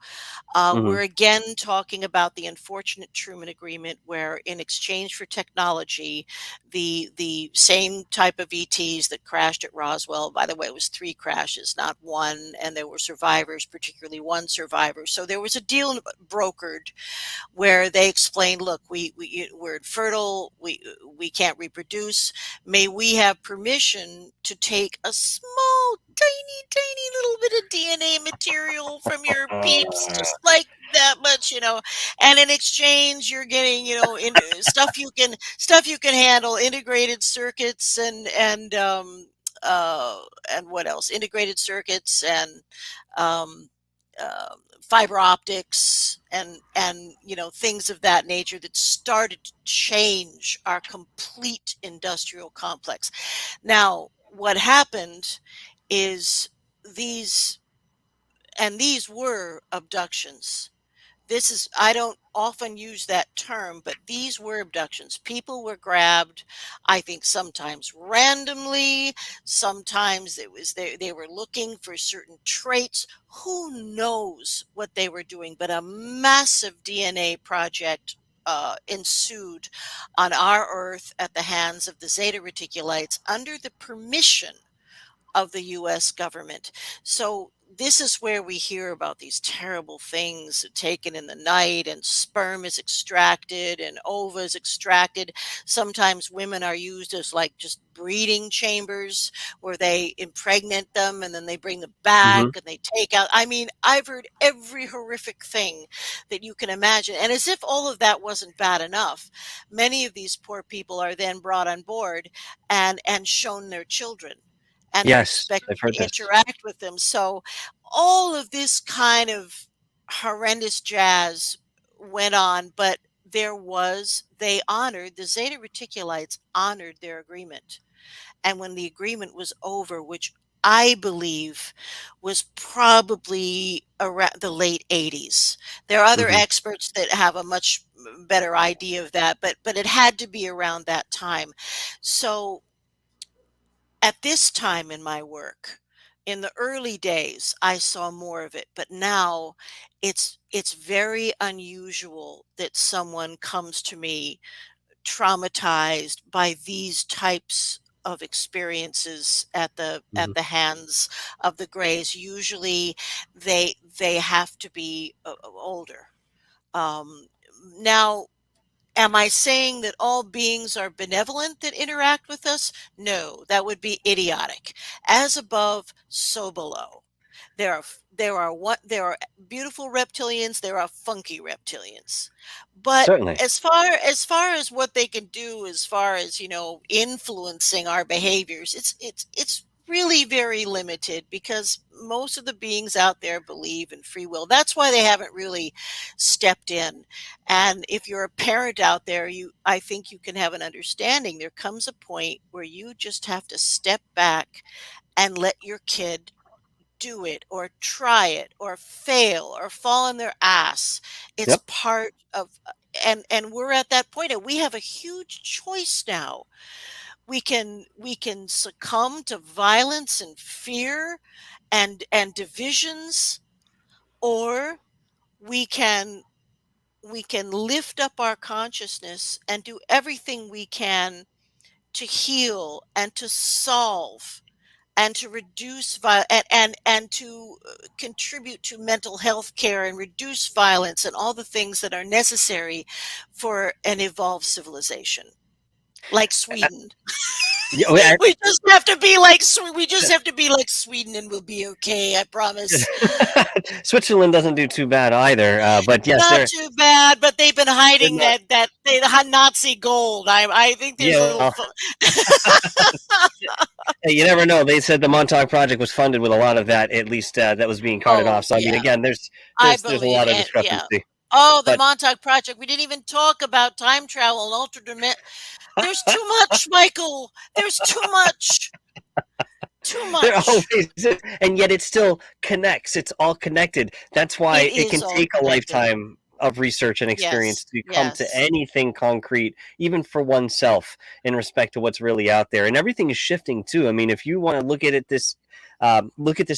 Hmm. We're again talking about the unfortunate Truman Agreement, where in exchange for technology, the same type of ETs that crashed at Roswell, by the way, it was three crashes, not one, and there were survivors, particularly one survivor. So there was a deal brokered where they explained, look, we're infertile, we can't reproduce. May we have permission to take a small tiny little bit of DNA material from your peeps, just like that much, and in exchange you're getting, stuff you can handle, integrated circuits uh and what else? Integrated circuits and um fiber optics and things of that nature that started to change our complete industrial complex. Now, what happened is these these were abductions. This is, I don't often use that term, but these were abductions. People were grabbed, I think sometimes randomly, sometimes it was they were looking for certain traits. Who knows what they were doing? But a massive DNA project ensued on our Earth at the hands of the Zeta Reticulites under the permission of the US government. So this is where we hear about these terrible things taken in the night, and sperm is extracted and ova is extracted. Sometimes women are used as like just breeding chambers where they impregnate them and then they bring them back Mm-hmm. and they take out. I mean, I've heard every horrific thing that you can imagine. And as if all of that wasn't bad enough, many of these poor people are then brought on board and shown their children, and they're Yes, expected I've heard to this. interact with them. So all of this kind of horrendous jazz went on, but they honored, the Zeta Reticulites honored their agreement. And when the agreement was over, which I believe was probably around the late 80s. There are other Mm-hmm. experts that have a much better idea of that, but it had to be around that time. So at this time in my work, in the early days, I saw more of it, but now it's very unusual that someone comes to me traumatized by these types of experiences Mm-hmm. at the hands of the Greys. Usually, they have to be older. Um, Now, am I saying that all beings are benevolent that interact with us? No, that would be idiotic. As above, so below. There are beautiful reptilians, there are funky reptilians. But Certainly. as far as what they can do, as far as, influencing our behaviors, it's really very limited, because most of the beings out there believe in free will. That's why they haven't really stepped in. And if you're a parent out there, I think you can have an understanding. There comes a point where you just have to step back and let your kid do it or try it or fail or fall on their ass. It's Yep. part of, and we're at that point, and we have a huge choice now. We can succumb to violence and fear and divisions, or we can we can lift up our consciousness and do everything we can to heal and to solve and to reduce and to contribute to mental health care and reduce violence and all the things that are necessary for an evolved civilization like Sweden. Yeah, I- We just have to be like Sweden and we'll be okay, I promise. Switzerland doesn't do too bad either. But yes, Not too bad, but they've been they're hiding not. that they the Nazi gold. I think there's a Yeah, little well, hey, you never know. They said the Montauk Project was funded with a lot of that, at least that was being carted off. Oh, So I mean, yeah, again, I there's a believe, lot of and yeah. discrepancy. Oh, the But Montauk Project. We didn't even talk about time travel and There's too much, Michael. There's too much. Too there much. always is, and yet it still connects. It's all connected. That's why It it can is all take a connected. lifetime of research and experience Yes. to come to Yes. anything concrete, even for oneself, in respect to what's really out there. And everything is shifting too. I mean, if you want to look at this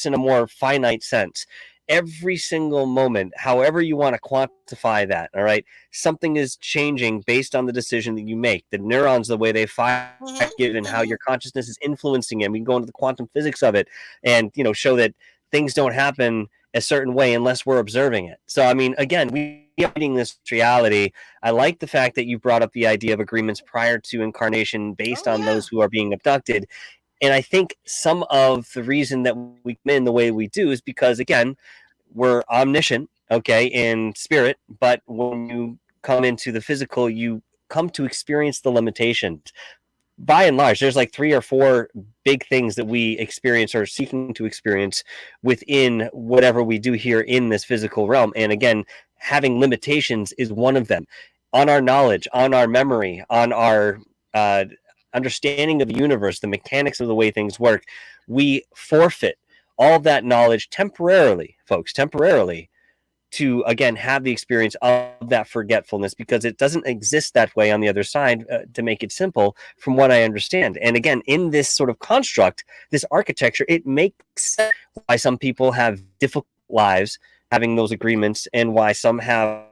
in a more finite sense. Every single moment, however you want to quantify that, all right, something is changing based on the decision that you make. The neurons, the way they fire, Mhm. given how Mhm. your consciousness is influencing it. We can go into the quantum physics of it, and show that things don't happen a certain way unless we're observing it. So I mean, again, we are reading this reality. I like the fact that you brought up the idea of agreements prior to incarnation based Oh on yeah. those who are being abducted. And I think some of the reason that we come in the way we do is because, again, we're omniscient, okay, in spirit, but when you come into the physical, you come to experience the limitations. By and large, there's like 3 or 4 big things that we experience or seeking to experience within whatever we do here in this physical realm. And again, having limitations is one of them. On our knowledge, on our memory, on our uh, understanding of the universe, the mechanics of the way things work, we forfeit all that knowledge temporarily, folks, temporarily, to again have the experience of that forgetfulness, because it doesn't exist that way on the other side, to make it simple, from what I understand. And again, in this sort of construct, this architecture, it makes sense why some people have difficult lives having those agreements, and why some have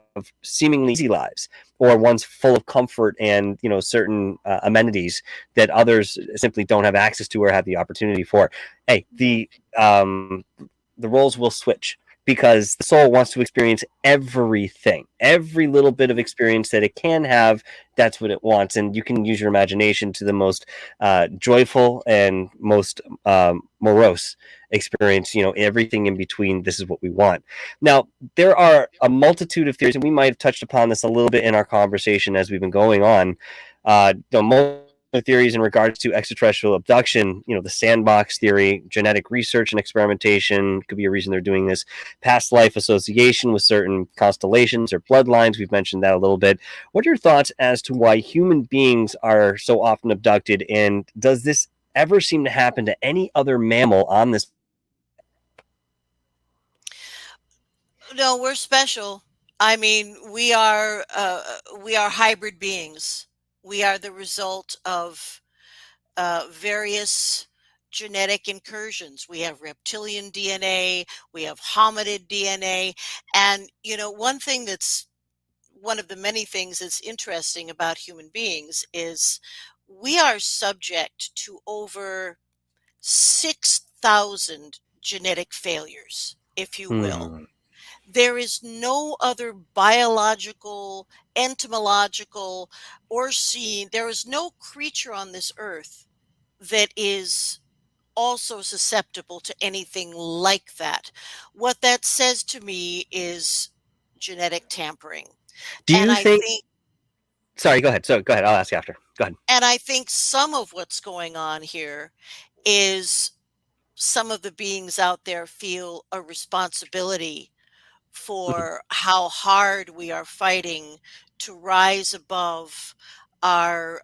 seemingly easy lives, or ones full of comfort and certain amenities that others simply don't have access to or have the opportunity for. Hey, the roles will switch, because the soul wants to experience everything, every little bit of experience that it can have. That's what it wants. And you can use your imagination to the most joyful and most morose experience, everything in between. This is what we want. Now, there are a multitude of theories, and we might have touched upon this a little bit in our conversation as we've been going on. The theories in regards to extraterrestrial abduction, the sandbox theory, genetic research and experimentation could be a reason they're doing this, past life association with certain constellations or bloodlines. We've mentioned that a little bit. What are your thoughts as to why human beings are so often abducted, and does this ever seem to happen to any other mammal on this? No, we're special. I mean, we are hybrid beings. We are the result of various genetic incursions. We have reptilian DNA, we have hominid DNA, and one thing that's one of the many things that's interesting about human beings is we are subject to over 6,000 genetic failures, if you will. Hmm. There is no other biological, entomological, or seen, there is no creature on this earth that is also susceptible to anything like that. What that says to me is genetic tampering. Do And you I think? think Sorry, go ahead. So go ahead. I'll ask you after. Go ahead. and I think some of what's going on here is some of the beings out there feel a responsibility Mhm. for how hard we are fighting to rise above our,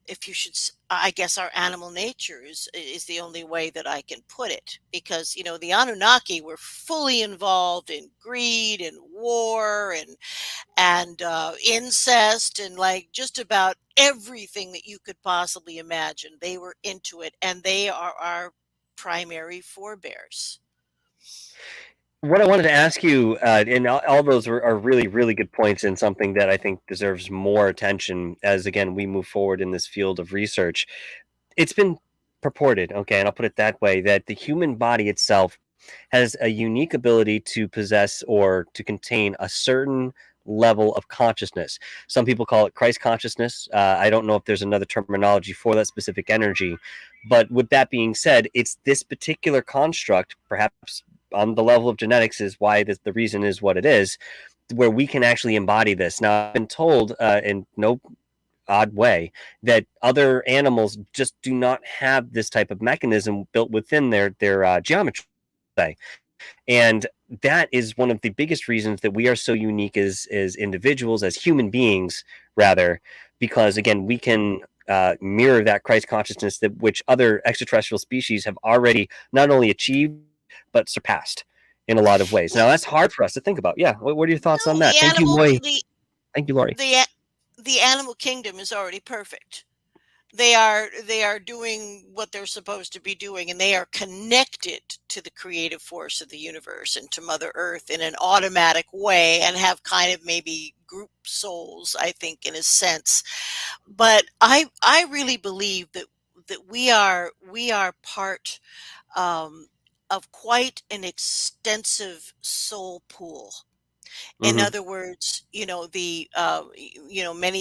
if you should, I guess our animal nature is the only way that I can put it, because the Anunnaki were fully involved in greed and war and incest and like just about everything that you could possibly imagine. They were into it, and they are our primary forebears. What I wanted to ask you, and all those are really, really good points, and something that I think deserves more attention as, again, we move forward in this field of research. It's been purported, okay, and I'll put it that way, that the human body itself has a unique ability to possess or to contain a certain level of consciousness. Some people call it Christ consciousness. I don't know if there's another terminology for that specific energy. But with that being said, it's this particular construct, perhaps on the level of genetics, is why the reason is what it is, where we can actually embody this. Now, I've been told, in no odd way, that other animals just do not have this type of mechanism built within their geometry. And that is one of the biggest reasons that we are so unique as individuals, as human beings, rather, because again, we can mirror that Christ consciousness that which other extraterrestrial species have already not only achieved but surpassed in a lot of ways. Now, that's hard for us to think about. Yeah, what are your thoughts on No, that? Thank you, Lori. Thank you, Lori. the the animal kingdom is already perfect. They are doing what they're supposed to be doing, and they are connected to the creative force of the universe and to Mother Earth in an automatic way, and have kind of maybe group souls, I think, in a sense. But I really believe that we are part, um, of quite an extensive soul pool. In Mm-hmm. other words, many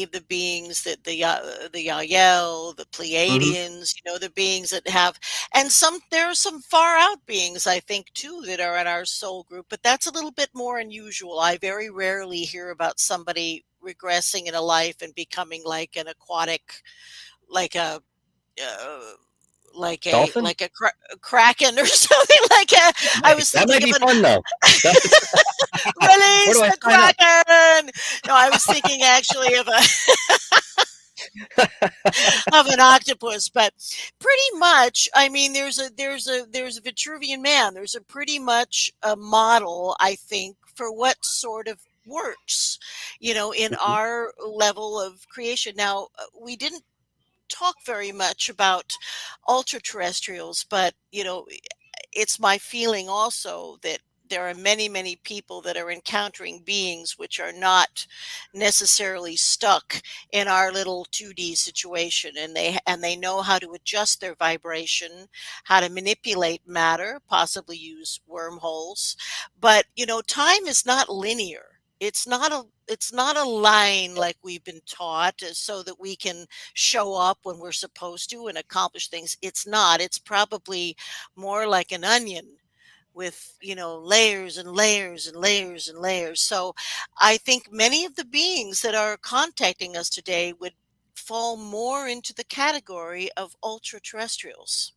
of the beings that the Yael, the Mm-hmm. Pleiadians, the beings that have, and there are some far out beings, I think, too, that are in our soul group, but that's a little bit more unusual. I very rarely hear about somebody regressing in a life and becoming like an aquatic, like a, uh, Dolphin? kraken or something like a. I Nice. was That might thinking of be an fun though. That, where release do I the sign up? kraken. No, I was thinking actually of a of an octopus, but pretty much, I mean, there's a Vitruvian man. There's a pretty much a model, I think, for what sort of works, in Mhm. our level of creation. Now, we didn't talk very much about ultra terrestrials, but it's my feeling also that there are many, many people that are encountering beings which are not necessarily stuck in our little 2D situation, and they know how to adjust their vibration, how to manipulate matter, possibly use wormholes. But time is not linear. It's not a line like we've been taught, so that we can show up when we're supposed to and accomplish things. It's not. It's probably more like an onion with layers and layers and layers and layers. So I think many of the beings that are contacting us today would fall more into the category of ultra terrestrials.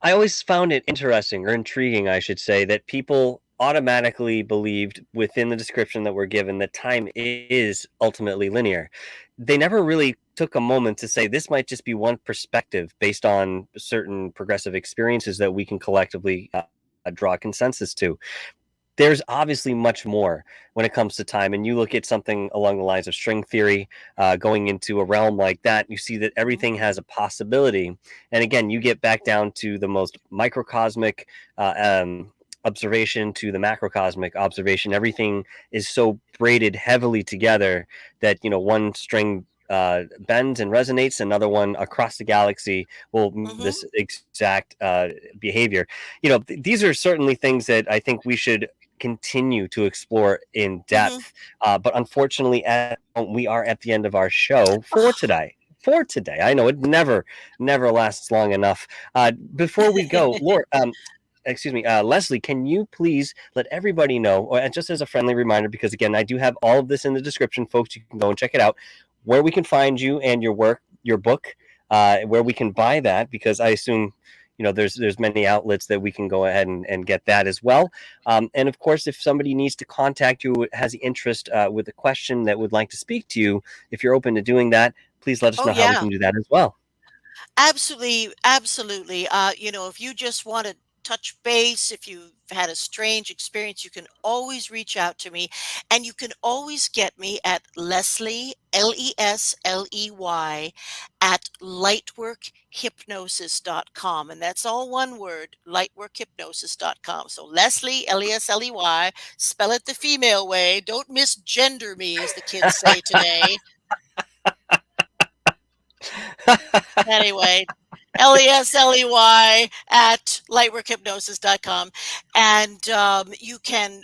I always found it interesting or intriguing, I should say, that people automatically believed within the description that we're given that time is ultimately linear. They never really took a moment to say this might just be one perspective based on certain progressive experiences that we can collectively draw consensus to. There's obviously much more when it comes to time. And you look at something along the lines of string theory, going into a realm like that, you see that Mhm. everything has a possibility. And again, you get back down to the most microcosmic observation to the macrocosmic observation. Everything is so braided heavily together that, one string bends and resonates, another one across the galaxy will move Mhm. this exact behavior. These are certainly things that I think we should continue to explore in Mhm. depth. But unfortunately, we are at the end of our show for Oh. today. For today, I know it never lasts long enough. Before we go, Lord, excuse me, Lesley, can you please let everybody know, or just as a friendly reminder, because again, I do have all of this in the description, folks. You can go and check it out, where we can find you and your work, your book, where we can buy that, because I assume there's many outlets that we can go ahead and get that as well. And of course, if somebody needs to contact you, has the interest with a question that would like to speak to you, if you're open to doing that, please let us Oh know how we yeah. can do that as well. Absolutely, absolutely. If you just want to touch base, if you've had a strange experience, you can always reach out to me, and you can always get me at Lesley, Lesley, at lightworkhypnosis.com. And that's all one word, lightworkhypnosis.com. So Lesley, Lesley, spell it the female way. Don't misgender me, as the kids say today. Anyway, Lesley at lightworkhypnosis.com. And you can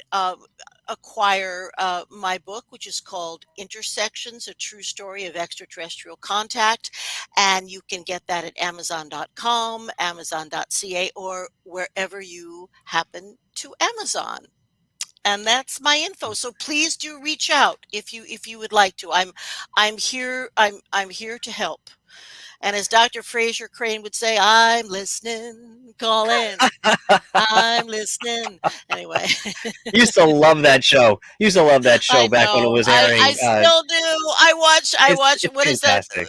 acquire my book, which is called Intersections, A True Story of Extraterrestrial Contact. And you can get that at amazon.com, amazon.ca, or wherever you happen to Amazon. And that's my info. So please do reach out if you would like to. I'm here to help. And as Dr. Fraser Crane would say, I'm listening, call in. I'm listening. Anyway, Used to love that show. Used to love that show I back when it know. was I airing. still do. I watch It's what is that? fantastic.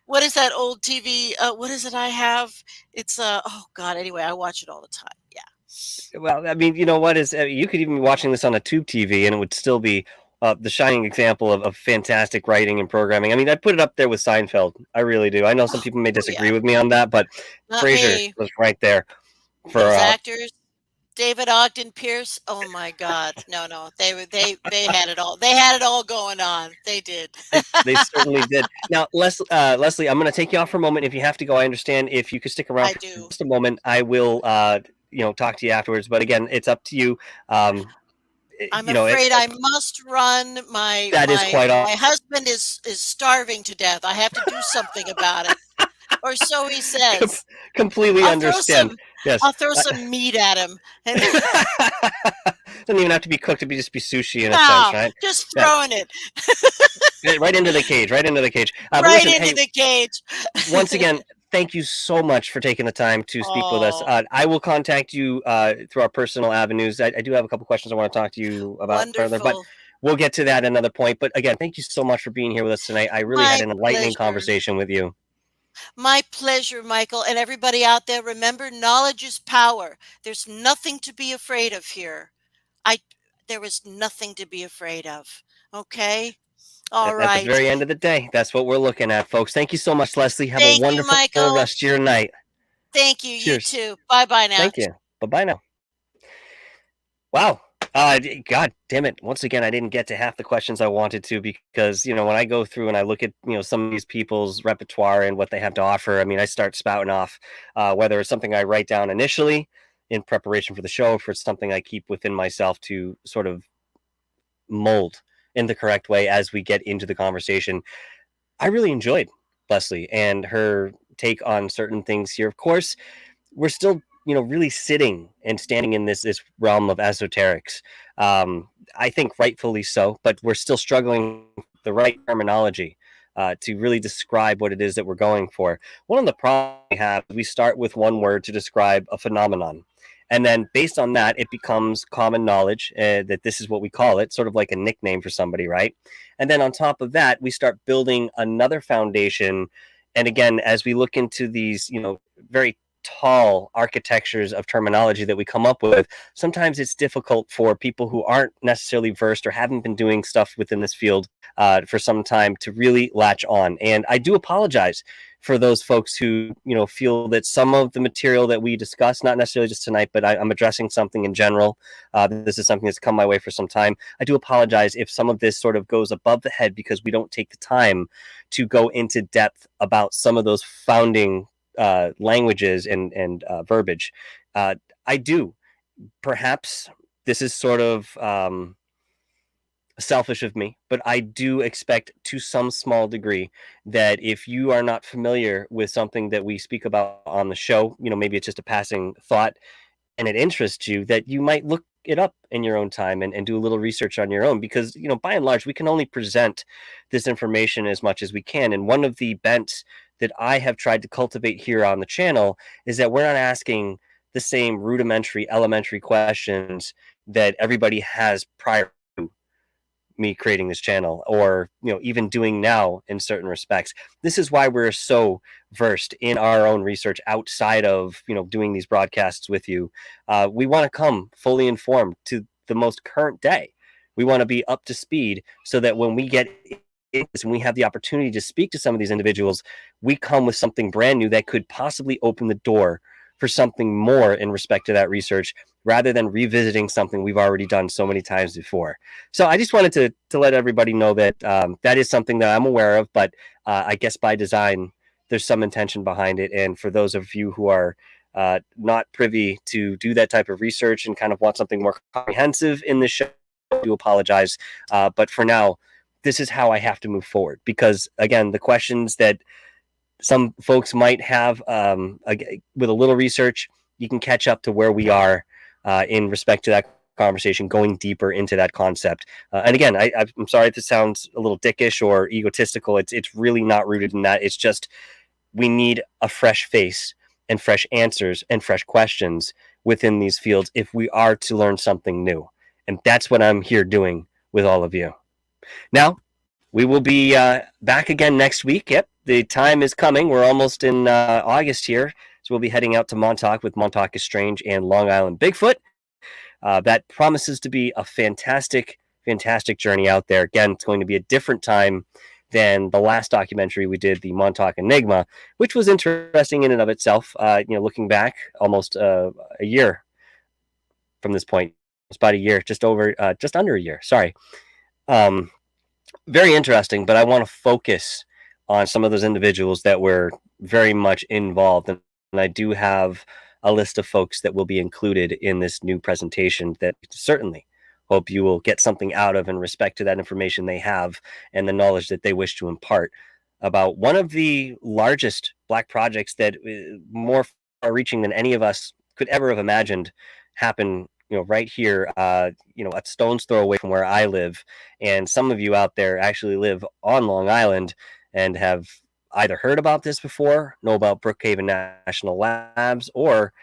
What is that old TV? What is it I have? It's oh God, anyway, I watch it all the time. Yeah. Well, I mean, you know what is? You could even be watching this on a tube TV, and it would still be the shining example of fantastic writing and programming. I mean, I put it up there with Seinfeld. I really do. I know some people may Oh disagree yeah. with me on that, but Not Frasier me. was right there for. Those actors, David Ogden Pierce. Oh my God. No, no. They had it all. They had it all going on. They did. They certainly did. Now, Lesley, I'm going to take you off for a moment. If you have to go, I understand. If you could stick around I for do. just a moment, I will, talk to you afterwards. But again, it's up to you. Um, I'm afraid I must run. My that is my quite my husband is starving to death. I have to do something about it, or so he says. completely I'll throw understand. some Yes. I'll throw some meat at him, and Doesn't even have to be cooked. It just be sushi in a sense, no, right? just Yeah. throwing it Right into the cage. Right into the cage. But right listen, into hey, the cage. once again, thank you so much for taking the time to speak with us. Oh, I will contact you through our personal avenues. I do have a couple questions I want to talk to you about further, but wonderful. we'll get to that at another point. But again, thank you so much for being here with us tonight. I really had My an enlightening pleasure. conversation with you. My pleasure, Michael, and everybody out there. Remember, knowledge is power. There's nothing to be afraid of here. I There was nothing to be afraid of. Okay? All At the right. very end of the day, that's what we're looking at, folks. Thank you so much, Lesley. Have a Thank you, wonderful Michael. rest of your night. Thank you. You Cheers. too. Bye-bye now. Thank you. Bye bye now. Wow. God damn it. Once again, I didn't get to half the questions I wanted to because, when I go through and I look at, some of these people's repertoire and what they have to offer, I mean, I start spouting off, whether it's something I write down initially in preparation for the show, if it's something I keep within myself to sort of mold in the correct way as we get into the conversation. I really enjoyed Lesley and her take on certain things here. Of course, we're still really sitting and standing in this realm of esoterics. I think rightfully so, but we're still struggling with the right terminology to really describe what it is that we're going for. One of the problems we have, we start with one word to describe a phenomenon, and then based on that it becomes common knowledge that this is what we call it, sort of like a nickname for somebody, right? And then on top of that we start building another foundation. And again, as we look into these very tall architectures of terminology that we come up with, sometimes it's difficult for people who aren't necessarily versed or haven't been doing stuff within this field for some time to really latch on. And I do apologize for those folks who feel that some of the material that we discuss, not necessarily just tonight, but I'm addressing something in general. This is something that's come my way for some time. I do apologize if some of this sort of goes above the head because we don't take the time to go into depth about some of those founding languages and verbiage. I do. Perhaps this is sort of selfish of me, but I do expect to some small degree that if you are not familiar with something that we speak about on the show, maybe it's just a passing thought and it interests you, that you might look it up in your own time and do a little research on your own, because by and large we can only present this information as much as we can. And one of the bents that I have tried to cultivate here on the channel is that we're not asking the same rudimentary elementary questions that everybody has prior to me creating this channel, or even doing now in certain respects. This is why we're so versed in our own research outside of doing these broadcasts with you. We want to come fully informed to the most current day. We want to be up to speed so that when we get in this and we have the opportunity to speak to some of these individuals, we come with something brand new that could possibly open the door for something more in respect to that research, rather than revisiting something we've already done so many times before. So I just wanted to let everybody know that that is something that I'm aware of, but I guess by design, there's some intention behind it. And for those of you who are not privy to do that type of research and kind of want something more comprehensive in this show, I do apologize. But for now, this is how I have to move forward, because again, the questions that some folks might have with a little research, you can catch up to where we are in respect to that conversation, going deeper into that concept. And again, I'm sorry if this sounds a little dickish or egotistical. It's really not rooted in that. It's just we need a fresh face and fresh answers and fresh questions within these fields if we are to learn something new. And that's what I'm here doing with all of you. Now, we will be back again next week. Yep, the time is coming. We're almost in August here. So we'll be heading out to Montauk with Montauk is Strange and Long Island Bigfoot. That promises to be a fantastic, fantastic journey out there. Again, it's going to be a different time than the last documentary we did, the Montauk Enigma, which was interesting in and of itself. Looking back almost a year from this point, it's about a year, just under a year. Sorry. Very interesting, but I want to focus on some of those individuals that were very much involved. And I do have a list of folks that will be included in this new presentation that certainly hope you will get something out of in respect to that information they have and the knowledge that they wish to impart about one of the largest Black projects that more far-reaching than any of us could ever have imagined happen, right here, a stone's throw away from where I live. And some of you out there actually live on Long Island and have either heard about this before, know about Brookhaven National Labs, or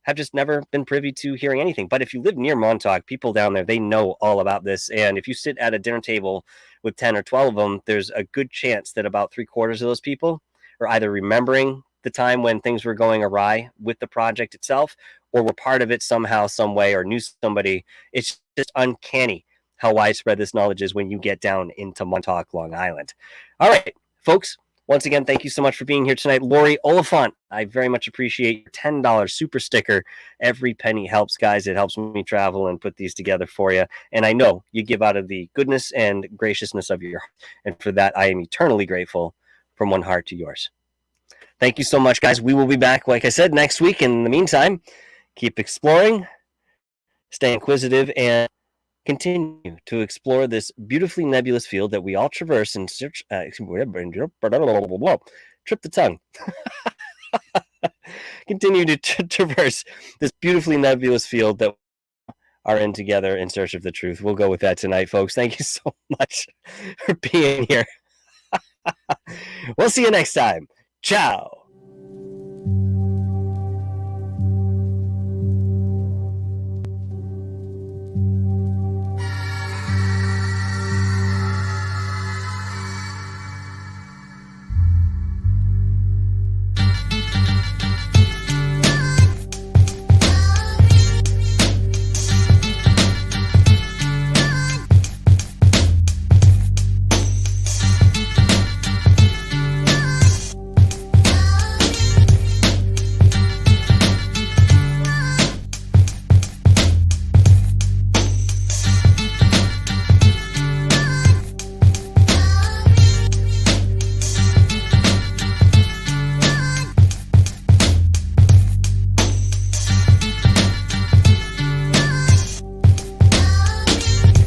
have just never been privy to hearing anything. But if you live near Montauk, people down there, they know all about this. And if you sit at a dinner table with 10 or 12 of them, there's a good chance that about 3/4 of those people are either remembering the time when things were going awry with the project itself, or were part of it somehow, some way, or knew somebody. It's just uncanny how widespread this knowledge is when you get down into Montauk, Long Island. All right, folks. Once again, thank you so much for being here tonight. Lori Oliphant, I very much appreciate your $10 super sticker. Every penny helps, guys. It helps me travel and put these together for you. And I know you give out of the goodness and graciousness of your heart. And for that, I am eternally grateful from one heart to yours. Thank you so much, guys. We will be back, like I said, next week. In the meantime, keep exploring, stay inquisitive, and continue to explore this beautifully nebulous field that we all traverse and search. Trip the tongue. Continue to traverse this beautifully nebulous field that we are in together in search of the truth. We'll go with that tonight, folks. Thank you so much for being here. We'll see you next time. Ciao.